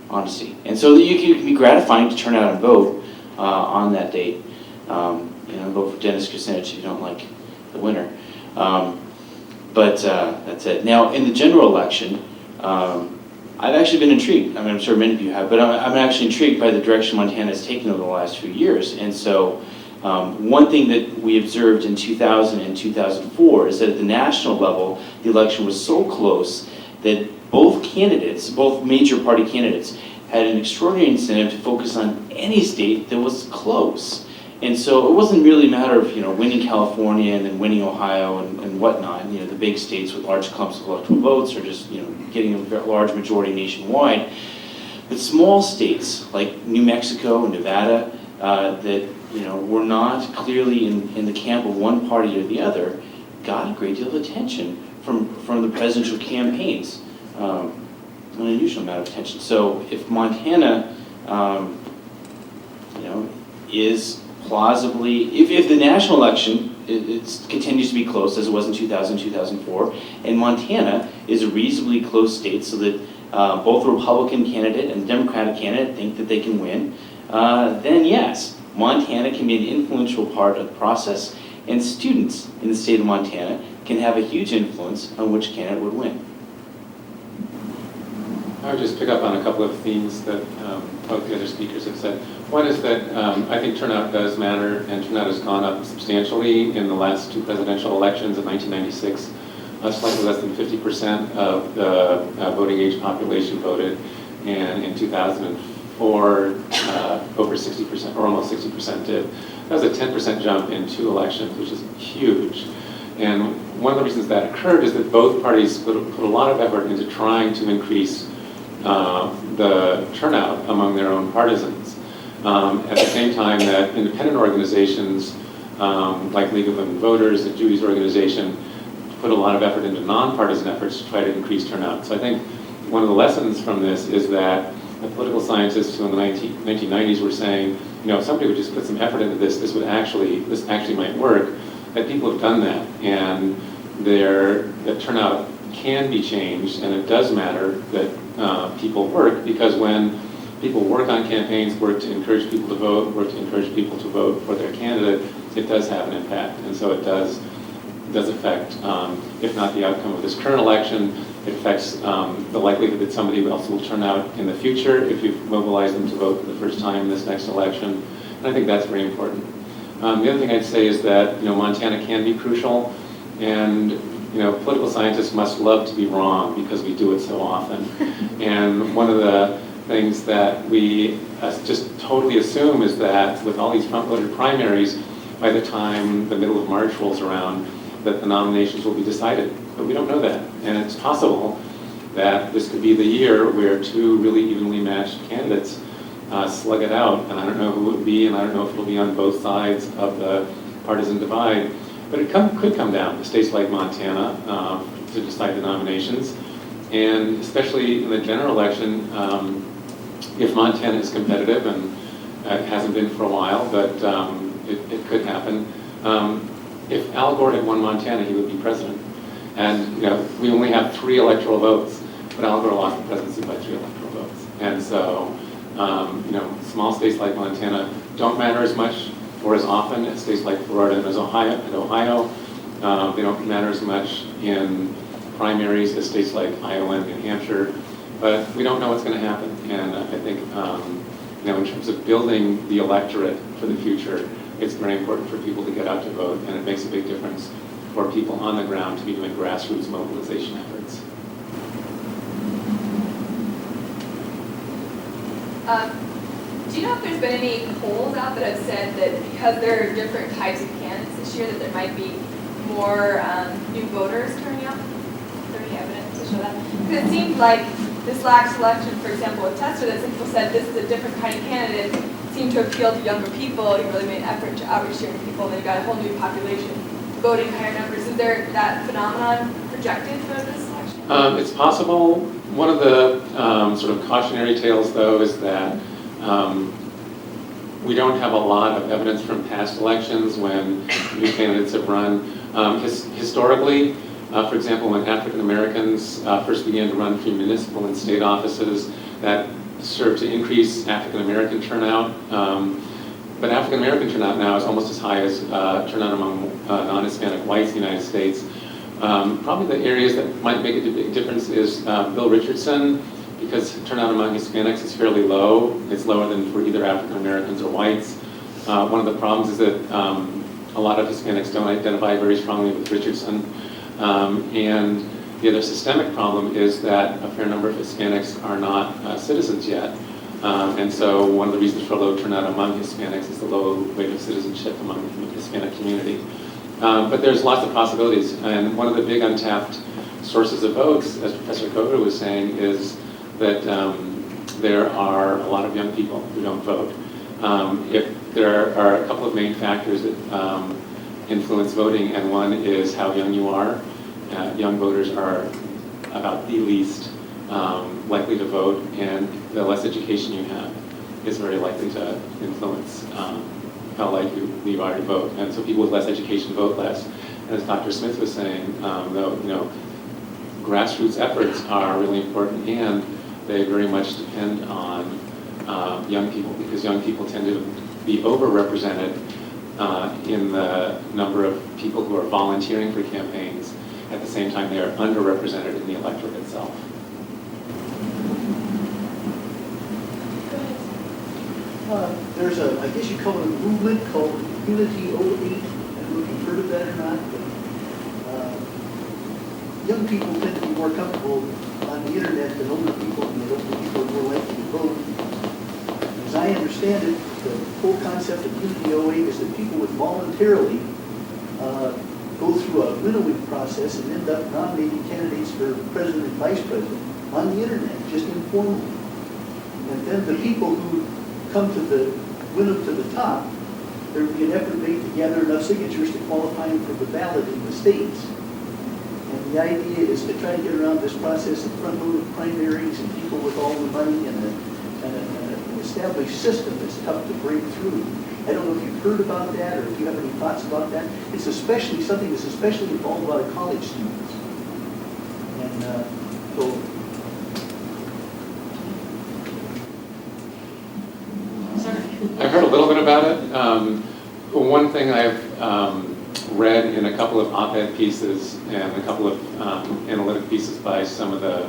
honesty. And so it can be gratifying to turn out and vote on that date. Vote for Dennis Kucinich if you don't like the winner. But that's it. Now, in the general election, I've actually been intrigued. I mean, I'm sure many of you have, but I'm actually intrigued by the direction Montana has taken over the last few years. And so one thing that we observed in 2000 and 2004 is that at the national level, the election was so close that both candidates, both major party candidates, had an extraordinary incentive to focus on any state that was close. And so it wasn't really a matter of winning California and then winning Ohio and whatnot, the big states with large clumps of electoral votes, or just getting a large majority nationwide. But small states like New Mexico and Nevada that were not clearly in the camp of one party or the other got a great deal of attention from the presidential campaigns, an unusual amount of attention. So if Montana, is plausibly, if the national election it continues to be close as it was in 2000, 2004, and Montana is a reasonably close state so that both the Republican candidate and the Democratic candidate think that they can win, then yes, Montana can be an influential part of the process, and students in the state of Montana can have a huge influence on which candidate would win. I would just pick up on a couple of themes that both the other speakers have said. One is that I think turnout does matter, and turnout has gone up substantially in the last two presidential elections. In 1996, slightly less than 50% of the voting age population voted, and in 2004, over 60%, or almost 60% did. That was a 10% jump in two elections, which is huge. And one of the reasons that occurred is that both parties put a lot of effort into trying to increase the turnout among their own partisans. At the same time that independent organizations like League of Women Voters and Judy's organization put a lot of effort into nonpartisan efforts to try to increase turnout. So I think one of the lessons from this is that the political scientists who in the 1990s were saying, if somebody would just put some effort into this, this actually might work, that people have done that, and the turnout can be changed, and it does matter that people work, because when people work on campaigns, work to encourage people to vote, work to encourage people to vote for their candidate, it does have an impact. And so it does affect, if not the outcome of this current election, it affects the likelihood that somebody else will turn out in the future if you've mobilized them to vote for the first time in this next election. And I think that's very important. The other thing I'd say is that Montana can be crucial, and political scientists must love to be wrong because we do it so often. And one of the things that we just totally assume is that with all these front-loaded primaries, by the time the middle of March rolls around, that the nominations will be decided. But we don't know that. And it's possible that this could be the year where two really evenly matched candidates slug it out. And I don't know who it would be, and I don't know if it'll be on both sides of the partisan divide. But it could come down to states like Montana to decide the nominations. And especially in the general election, if Montana is competitive, and it hasn't been for a while, but it could happen. If Al Gore had won Montana, he would be president. And we only have 3 electoral votes, but Al Gore lost the presidency by 3 electoral votes. And so, small states like Montana don't matter as much or as often as states like Florida and as Ohio. They don't matter as much in primaries as states like Iowa and New Hampshire. But we don't know what's going to happen. And I think, in terms of building the electorate for the future, it's very important for people to get out to vote, and it makes a big difference for people on the ground to be doing grassroots mobilization efforts. Do you know if there's been any polls out that have said that because there are different types of candidates this year, that there might be more new voters turning out? Is there any evidence to show that? Because it seemed like this last election, for example, with Tester, that some people said this is a different kind of candidate, seemed to appeal to younger people. He really made an effort to outreach to younger people, and then you got a whole new population voting higher numbers. Is there that phenomenon projected for this election? It's possible. One of the sort of cautionary tales, though, is that we don't have a lot of evidence from past elections when new candidates have run. Historically, for example, when African Americans first began to run for municipal and state offices, that served to increase African American turnout. But African American turnout now is almost as high as turnout among non-Hispanic whites in the United States. Probably the areas that might make a big difference is Bill Richardson, because turnout among Hispanics is fairly low. It's lower than for either African Americans or whites. One of the problems is that a lot of Hispanics don't identify very strongly with Richardson. And the other systemic problem is that a fair number of Hispanics are not citizens yet. And so one of the reasons for low turnout among Hispanics is the low rate of citizenship among the Hispanic community. But there's lots of possibilities. And one of the big untapped sources of votes, as Professor Koger was saying, is that there are a lot of young people who don't vote. If there are a couple of main factors that influence voting, and one is how young you are. Young voters are about the least likely to vote, and the less education you have is very likely to influence how likely you are to vote. And so people with less education vote less. And as Dr. Smith was saying, though, grassroots efforts are really important, and they very much depend on young people, because young people tend to be overrepresented in the number of people who are volunteering for campaigns. At the same time, they are underrepresented in the electorate itself. There's a, I guess you call it a movement called Unity 08. I don't know if you've heard of that or not, but young people tend to be more comfortable on the internet than older people, and the older people are more likely to vote. As I understand it, the whole concept of Unity 08 is that people would voluntarily go through a winnowing process and end up nominating candidates for president and vice president on the internet, just informally. And then the people who come to the winnow to the top, there would be an effort made to gather enough signatures to qualify them for the ballot in the states. And the idea is to try to get around this process of front-loaded primaries and people with all the money and an established system that's tough to break through. I don't know if you've heard about that or if you have any thoughts about that. It's especially something that's especially involved a lot of college students. And so I've heard a little bit about it. One thing I've read in a couple of op-ed pieces and a couple of analytic pieces by some of the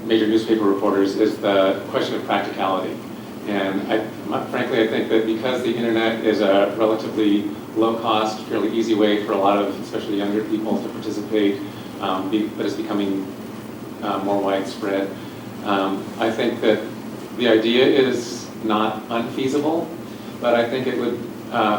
major newspaper reporters is the question of practicality. And frankly, I think that because the internet is a relatively low-cost, fairly easy way for a lot of, especially younger people, to participate, but it's becoming more widespread, I think that the idea is not unfeasible, but I think it would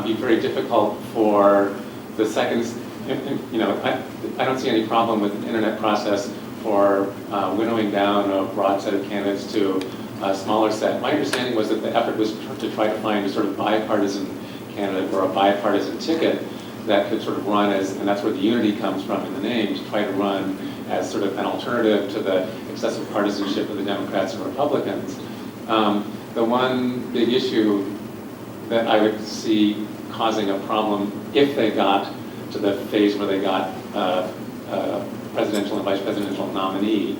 be very difficult for the seconds. I don't see any problem with the internet process for winnowing down a broad set of candidates to a smaller set. My understanding was that the effort was to try to find a sort of bipartisan candidate or a bipartisan ticket that could sort of run as, and that's where the unity comes from in the name, to try to run as sort of an alternative to the excessive partisanship of the Democrats and Republicans. The one big issue that I would see causing a problem if they got to the phase where they got presidential and vice presidential nominee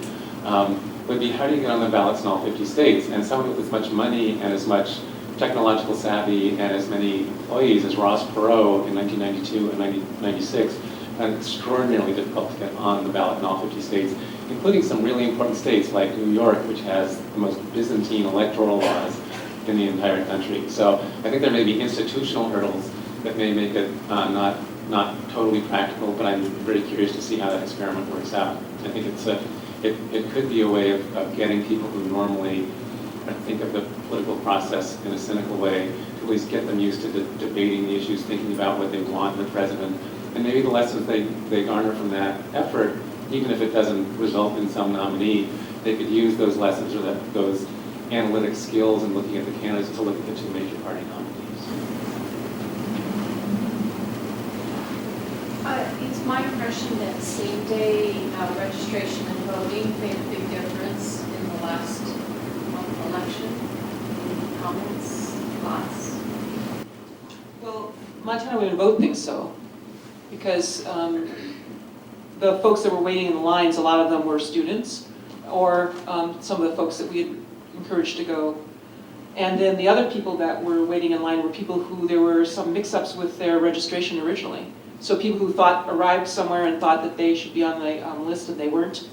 would be, how do you get on the ballots in all 50 states? And someone with as much money and as much technological savvy and as many employees as Ross Perot in 1992 and 1996, and extraordinarily difficult to get on the ballot in all 50 states, including some really important states like New York, which has the most Byzantine electoral laws in the entire country. So I think there may be institutional hurdles that may make it not totally practical, but I'm very curious to see how that experiment works out. I think it could be a way of getting people who normally think of the political process in a cynical way, to at least get them used to debating the issues, thinking about what they want in the president. And maybe the lessons they garner from that effort, even if it doesn't result in some nominee, they could use those lessons or those analytic skills in looking at the candidates to look at the two major party nominees. It's my impression that same-day registration and voting made a big difference in the last election. Any comments, thoughts? Well, Montana Women Vote thinks so, because the folks that were waiting in the lines, a lot of them were students, or some of the folks that we had encouraged to go. And then the other people that were waiting in line were people who there were some mix-ups with their registration originally. So people who arrived somewhere and thought that they should be on the list and they weren't.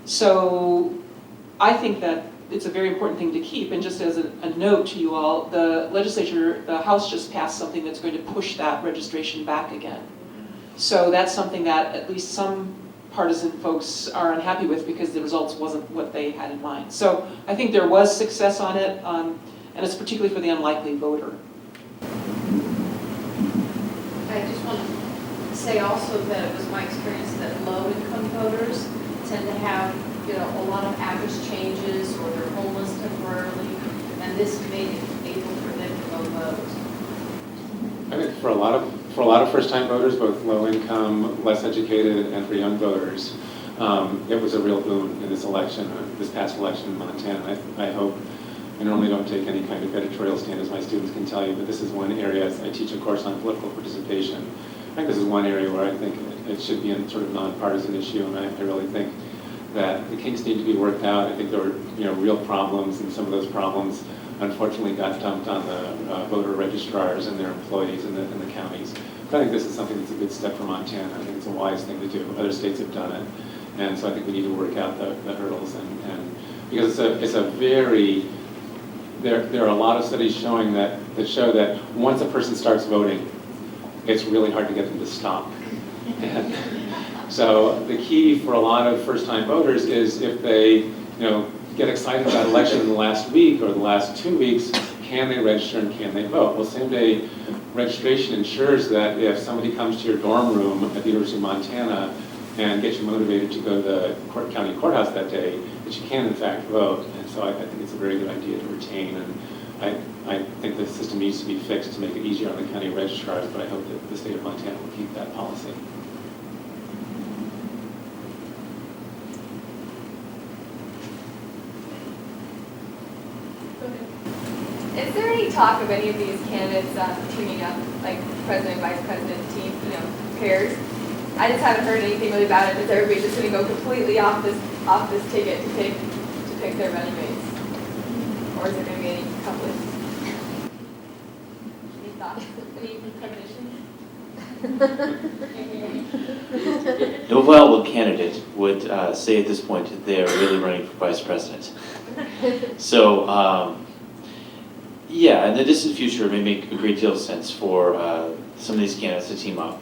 So I think that it's a very important thing to keep. And just as a note to you all, the legislature, the House just passed something that's going to push that registration back again. So that's something that at least some partisan folks are unhappy with because the results wasn't what they had in mind. So I think there was success on it, and it's particularly for the unlikely voter. I just want to say also that it was my experience that low-income voters tend to have, a lot of average changes, or they're homeless temporarily, and this made it able for them to go vote. I think for a lot of first-time voters, both low-income, less educated, and for young voters, it was a real boon in this election, this past election in Montana. I hope, I normally don't take any kind of editorial stand, as my students can tell you, but this is one area, as I teach a course on political participation, I think this is one area where I think it should be a sort of nonpartisan issue, and I really think that the kinks need to be worked out. I think there were real problems, and some of those problems unfortunately got dumped on the voter registrars and their employees in the counties. But I think this is something that's a good step for Montana. I think it's a wise thing to do. Other states have done it, and so I think we need to work out the hurdles. And because it's a very there are a lot of studies showing that show that once a person starts voting, it's really hard to get them to stop. And so the key for a lot of first-time voters is if they, get excited about election in the last week or the last 2 weeks, can they register and can they vote? Well, same-day registration ensures that if somebody comes to your dorm room at the University of Montana and gets you motivated to go to the county courthouse that day, that you can in fact vote. And so I think it's a very good idea to retain. And I think the system needs to be fixed to make it easier on the county registrars, but I hope that the state of Montana will keep that policy. Is there any talk of any of these candidates teaming up, like president, vice president, team, pairs? I just haven't heard anything really about it. Is everybody just going to go completely off this ticket to pick their running mates, or is there going to be any coupling? Any thoughts? Any premonitions? No viable candidate would say at this point that they are really running for vice president. So, yeah, in the distant future, it may make a great deal of sense for some of these candidates to team up.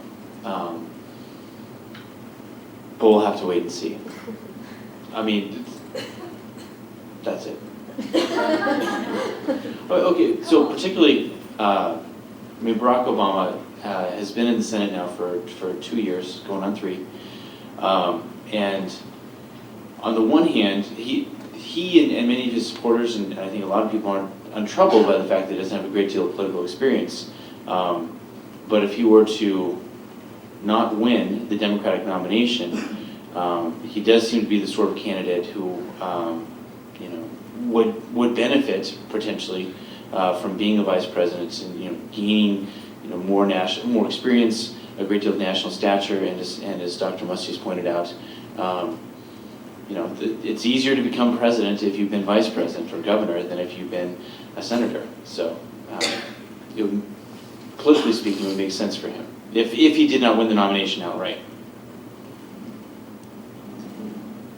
But we'll have to wait and see. I mean, that's it. Okay, so particularly, Barack Obama has been in the Senate now for 2 years, going on 3. And on the one hand, he and many of his supporters, and I think a lot of people aren't untroubled by the fact that he doesn't have a great deal of political experience. But if he were to not win the Democratic nomination, he does seem to be the sort of candidate who, would benefit potentially from being a vice president and gaining more experience, a great deal of national stature, and as Dr. Musti's pointed out, it's easier to become president if you've been vice president or governor than if you've been a senator. So, politically speaking, it would make sense for him if he did not win the nomination outright.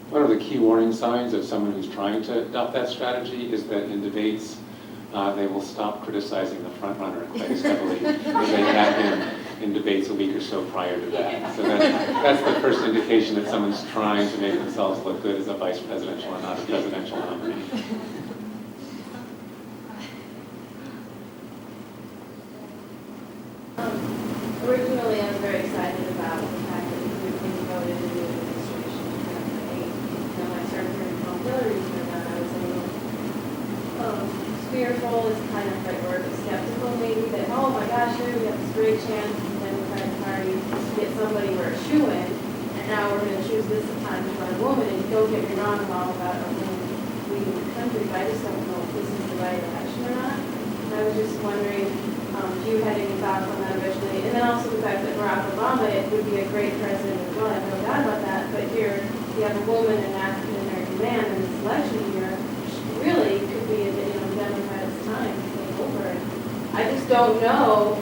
One of the key warning signs of someone who's trying to adopt that strategy is that in debates, they will stop criticizing the front runner quite as heavily as they have been in debates a week or so prior to that. So that's the first indication that someone's trying to make themselves look good as a vice presidential or not a presidential nominee. bubble is kind of like we're skeptical maybe that, oh my gosh, here we have this great chance in the Democratic Party to get somebody we're a shoo-in, and now we're going to choose this time to run a woman, and don't get me wrong, I'm all about a woman leading the country, but I just don't know if this is the right election or not. And I was just wondering if you had any thoughts on that originally, and then also the fact that Barack Obama, it would be a great president as well, I have no doubt about that, but here you have a woman, an African-American man in this election year, really could be a Democrat's time to take over. I just don't know,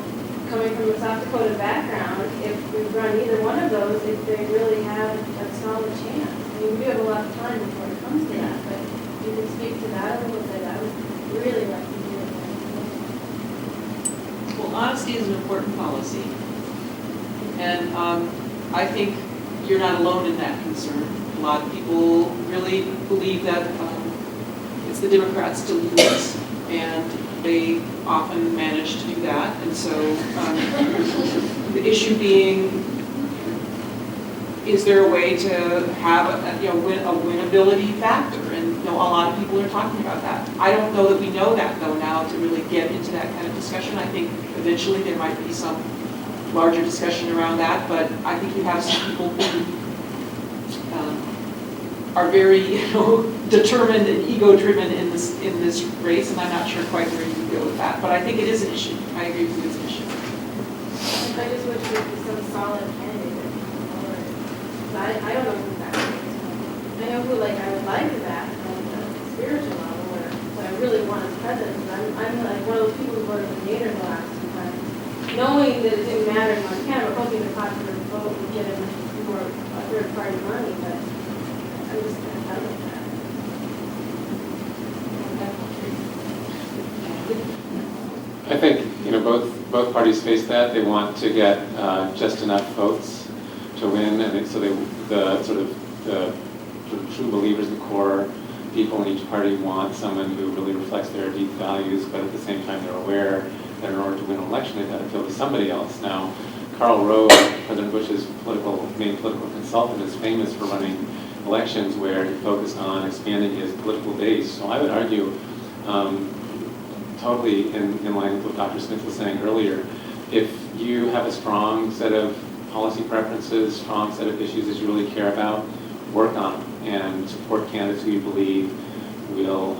coming from a South Dakota background, if we run either one of those, if they really have a solid chance. I mean, we do have a lot of time before it comes to that, but if you can speak to that a little bit, I would really like to hear that. Well, honesty is an important policy. And I think you're not alone in that concern. A lot of people really believe that it's the Democrats to lose, and they often manage to do that. And so the issue being, is there a way to have a winnability factor? And a lot of people are talking about that. I don't know that we know that though now to really get into that kind of discussion. I think eventually there might be some larger discussion around that, but I think you have some people who are very, determined and ego-driven in this race, and I'm not sure quite where you go with that. But I think it is an issue. I agree with you, it's an issue. I just wish there would be some solid candidate. I don't know who that is. I know who I would like that on a spiritual level, or what I really want as president. I'm like one of those people who voted for Nader the last two times, knowing that it didn't matter in Montana, but hoping the popular vote would get him more third-party money, but I'm just kind of done with that. I think, both parties face that. They want to get just enough votes to win, and so the true believers, the core people in each party want someone who really reflects their deep values, but at the same time they're aware that in order to win an election they've got to appeal to somebody else. Now, Karl Rove, President Bush's main political consultant, is famous for running elections where he focused on expanding his political base. So I would argue, totally in line with what Dr. Smith was saying earlier, if you have a strong set of policy preferences, strong set of issues that you really care about, work on them and support candidates who you believe will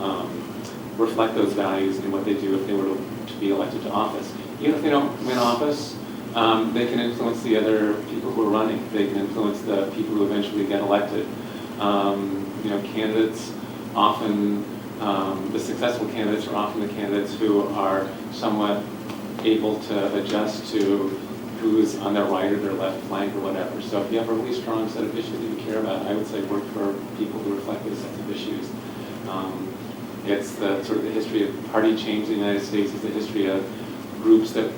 reflect those values in what they do if they were to be elected to office. Even if they don't win office, they can influence the other people who are running. They can influence the people who eventually get elected. Candidates often, the successful candidates are often the candidates who are somewhat able to adjust to who's on their right or their left flank or whatever. So if you have a really strong set of issues that you care about, I would say work for people who reflect those sets of issues. It's the sort of the history of party change in the United States. It's the history of groups that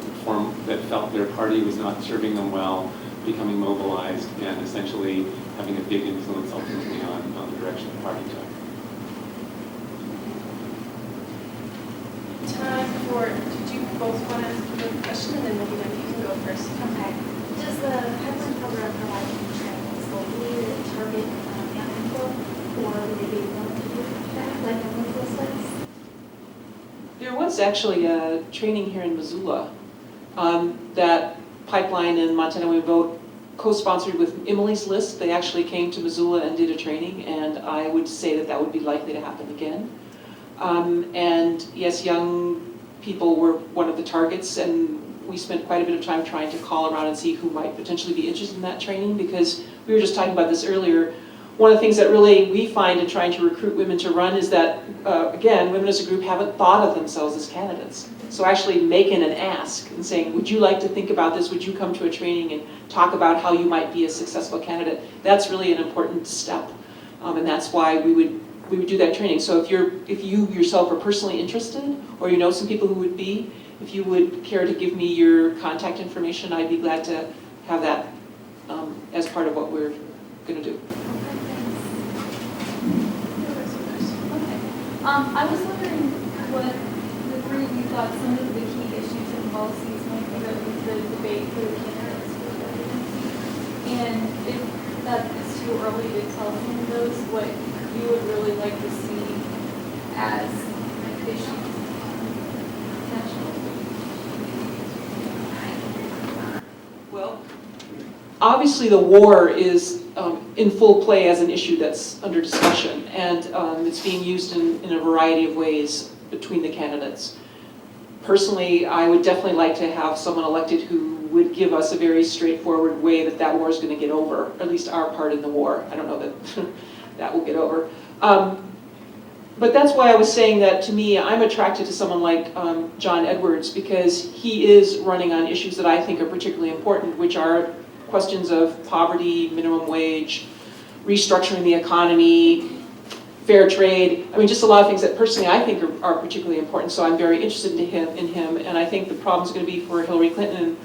felt their party was not serving them well, becoming mobilized and essentially having a big influence ultimately on the direction of the party took. Time for, did you both want to ask a question, and then maybe you can go first. Okay. Does the pipeline program provide any trainings locally that target young people, or would they be willing to do that, like a Winfield studies? There was actually a training here in Missoula. That Pipeline and Montana We Vote co-sponsored with Emily's List. They actually came to Missoula and did a training, and I would say that would be likely to happen again. And yes, young people were one of the targets, and we spent quite a bit of time trying to call around and see who might potentially be interested in that training, because we were just talking about this earlier. One of the things that really we find in trying to recruit women to run is that, again, women as a group haven't thought of themselves as candidates. So actually making an ask and saying, would you like to think about this? Would you come to a training and talk about how you might be a successful candidate? That's really an important step. And that's why we would do that training. So if you yourself are personally interested, or you know some people who would be, if you would care to give me your contact information, I'd be glad to have that as part of what we're going to do. I was wondering what the three of you thought some of the key issues and policies might be that the debate for the candidates were voting. And if that is too early to tell some of those, what you would really like to see as issues. Well, obviously, the war is in full play as an issue that's under discussion, and it's being used in a variety of ways between the candidates. Personally, I would definitely like to have someone elected who would give us a very straightforward way that that war is going to get over, at least our part in the war. I don't know that that will get over. But that's why I was saying that, to me, I'm attracted to someone like John Edwards, because he is running on issues that I think are particularly important, which are questions of poverty, minimum wage, restructuring the economy, fair trade. I mean, just a lot of things that personally I think are particularly important. So I'm very interested in him, and I think the problem is going to be for Hillary Clinton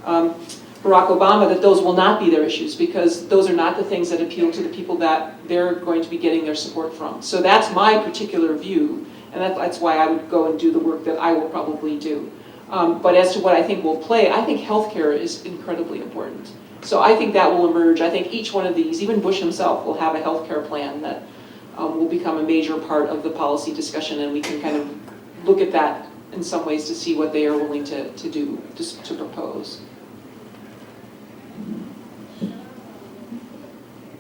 and Barack Obama that those will not be their issues, because those are not the things that appeal to the people that they're going to be getting their support from. So that's my particular view, and that's why I would go and do the work that I will probably do. But as to what I think will play, I think healthcare is incredibly important. So I think that will emerge. I think each one of these, even Bush himself, will have a healthcare plan that will become a major part of the policy discussion, and we can kind of look at that in some ways to see what they are willing to do, to propose.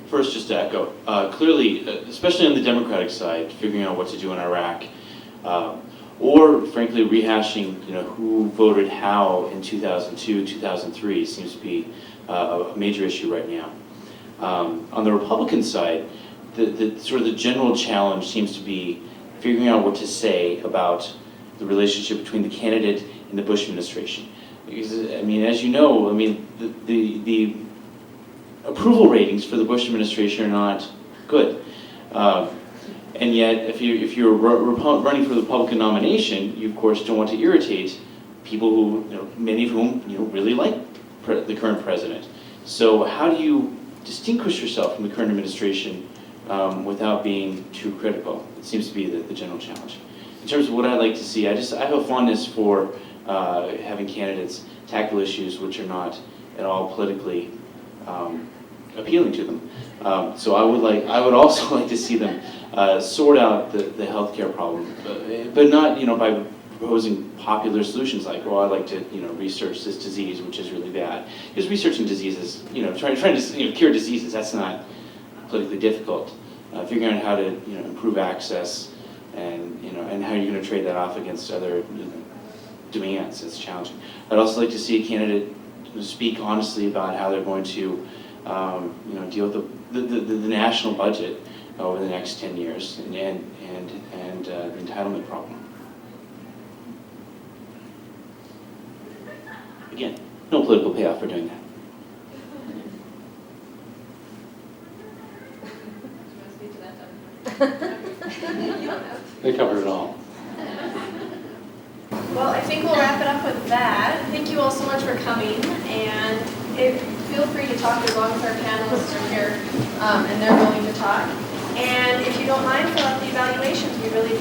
First, just to echo, clearly, especially on the Democratic side, figuring out what to do in Iraq, or frankly rehashing, who voted how in 2002, 2003 seems to be a major issue right now. On the Republican side, the sort of the general challenge seems to be figuring out what to say about the relationship between the candidate and the Bush administration. Because, I mean, as you know, I mean, the approval ratings for the Bush administration are not good. And yet, if you're running for the Republican nomination, you of course don't want to irritate people who, many of whom really like the current president. So how do you distinguish yourself from the current administration without being too critical? It seems to be the general challenge. In terms of what I'd like to see, I have a fondness for having candidates tackle issues which are not at all politically appealing to them. So I would also like to see them sort out the healthcare problem, but not by proposing popular solutions like, well, I'd like to research this disease which is really bad. Because researching diseases, trying to cure diseases, that's not politically difficult. Figuring out how to improve access and how you're going to trade that off against other demands is challenging. I'd also like to see a candidate speak honestly about how they're going to deal with the national budget over the next 10 years and the entitlement problem. Again, no political payoff for doing that. They covered it all. Well, I think we'll wrap it up with that. Thank you all so much for coming, and feel free to talk as long as our panelists are here and they're willing to talk. And if you don't mind, fill out the evaluations. We really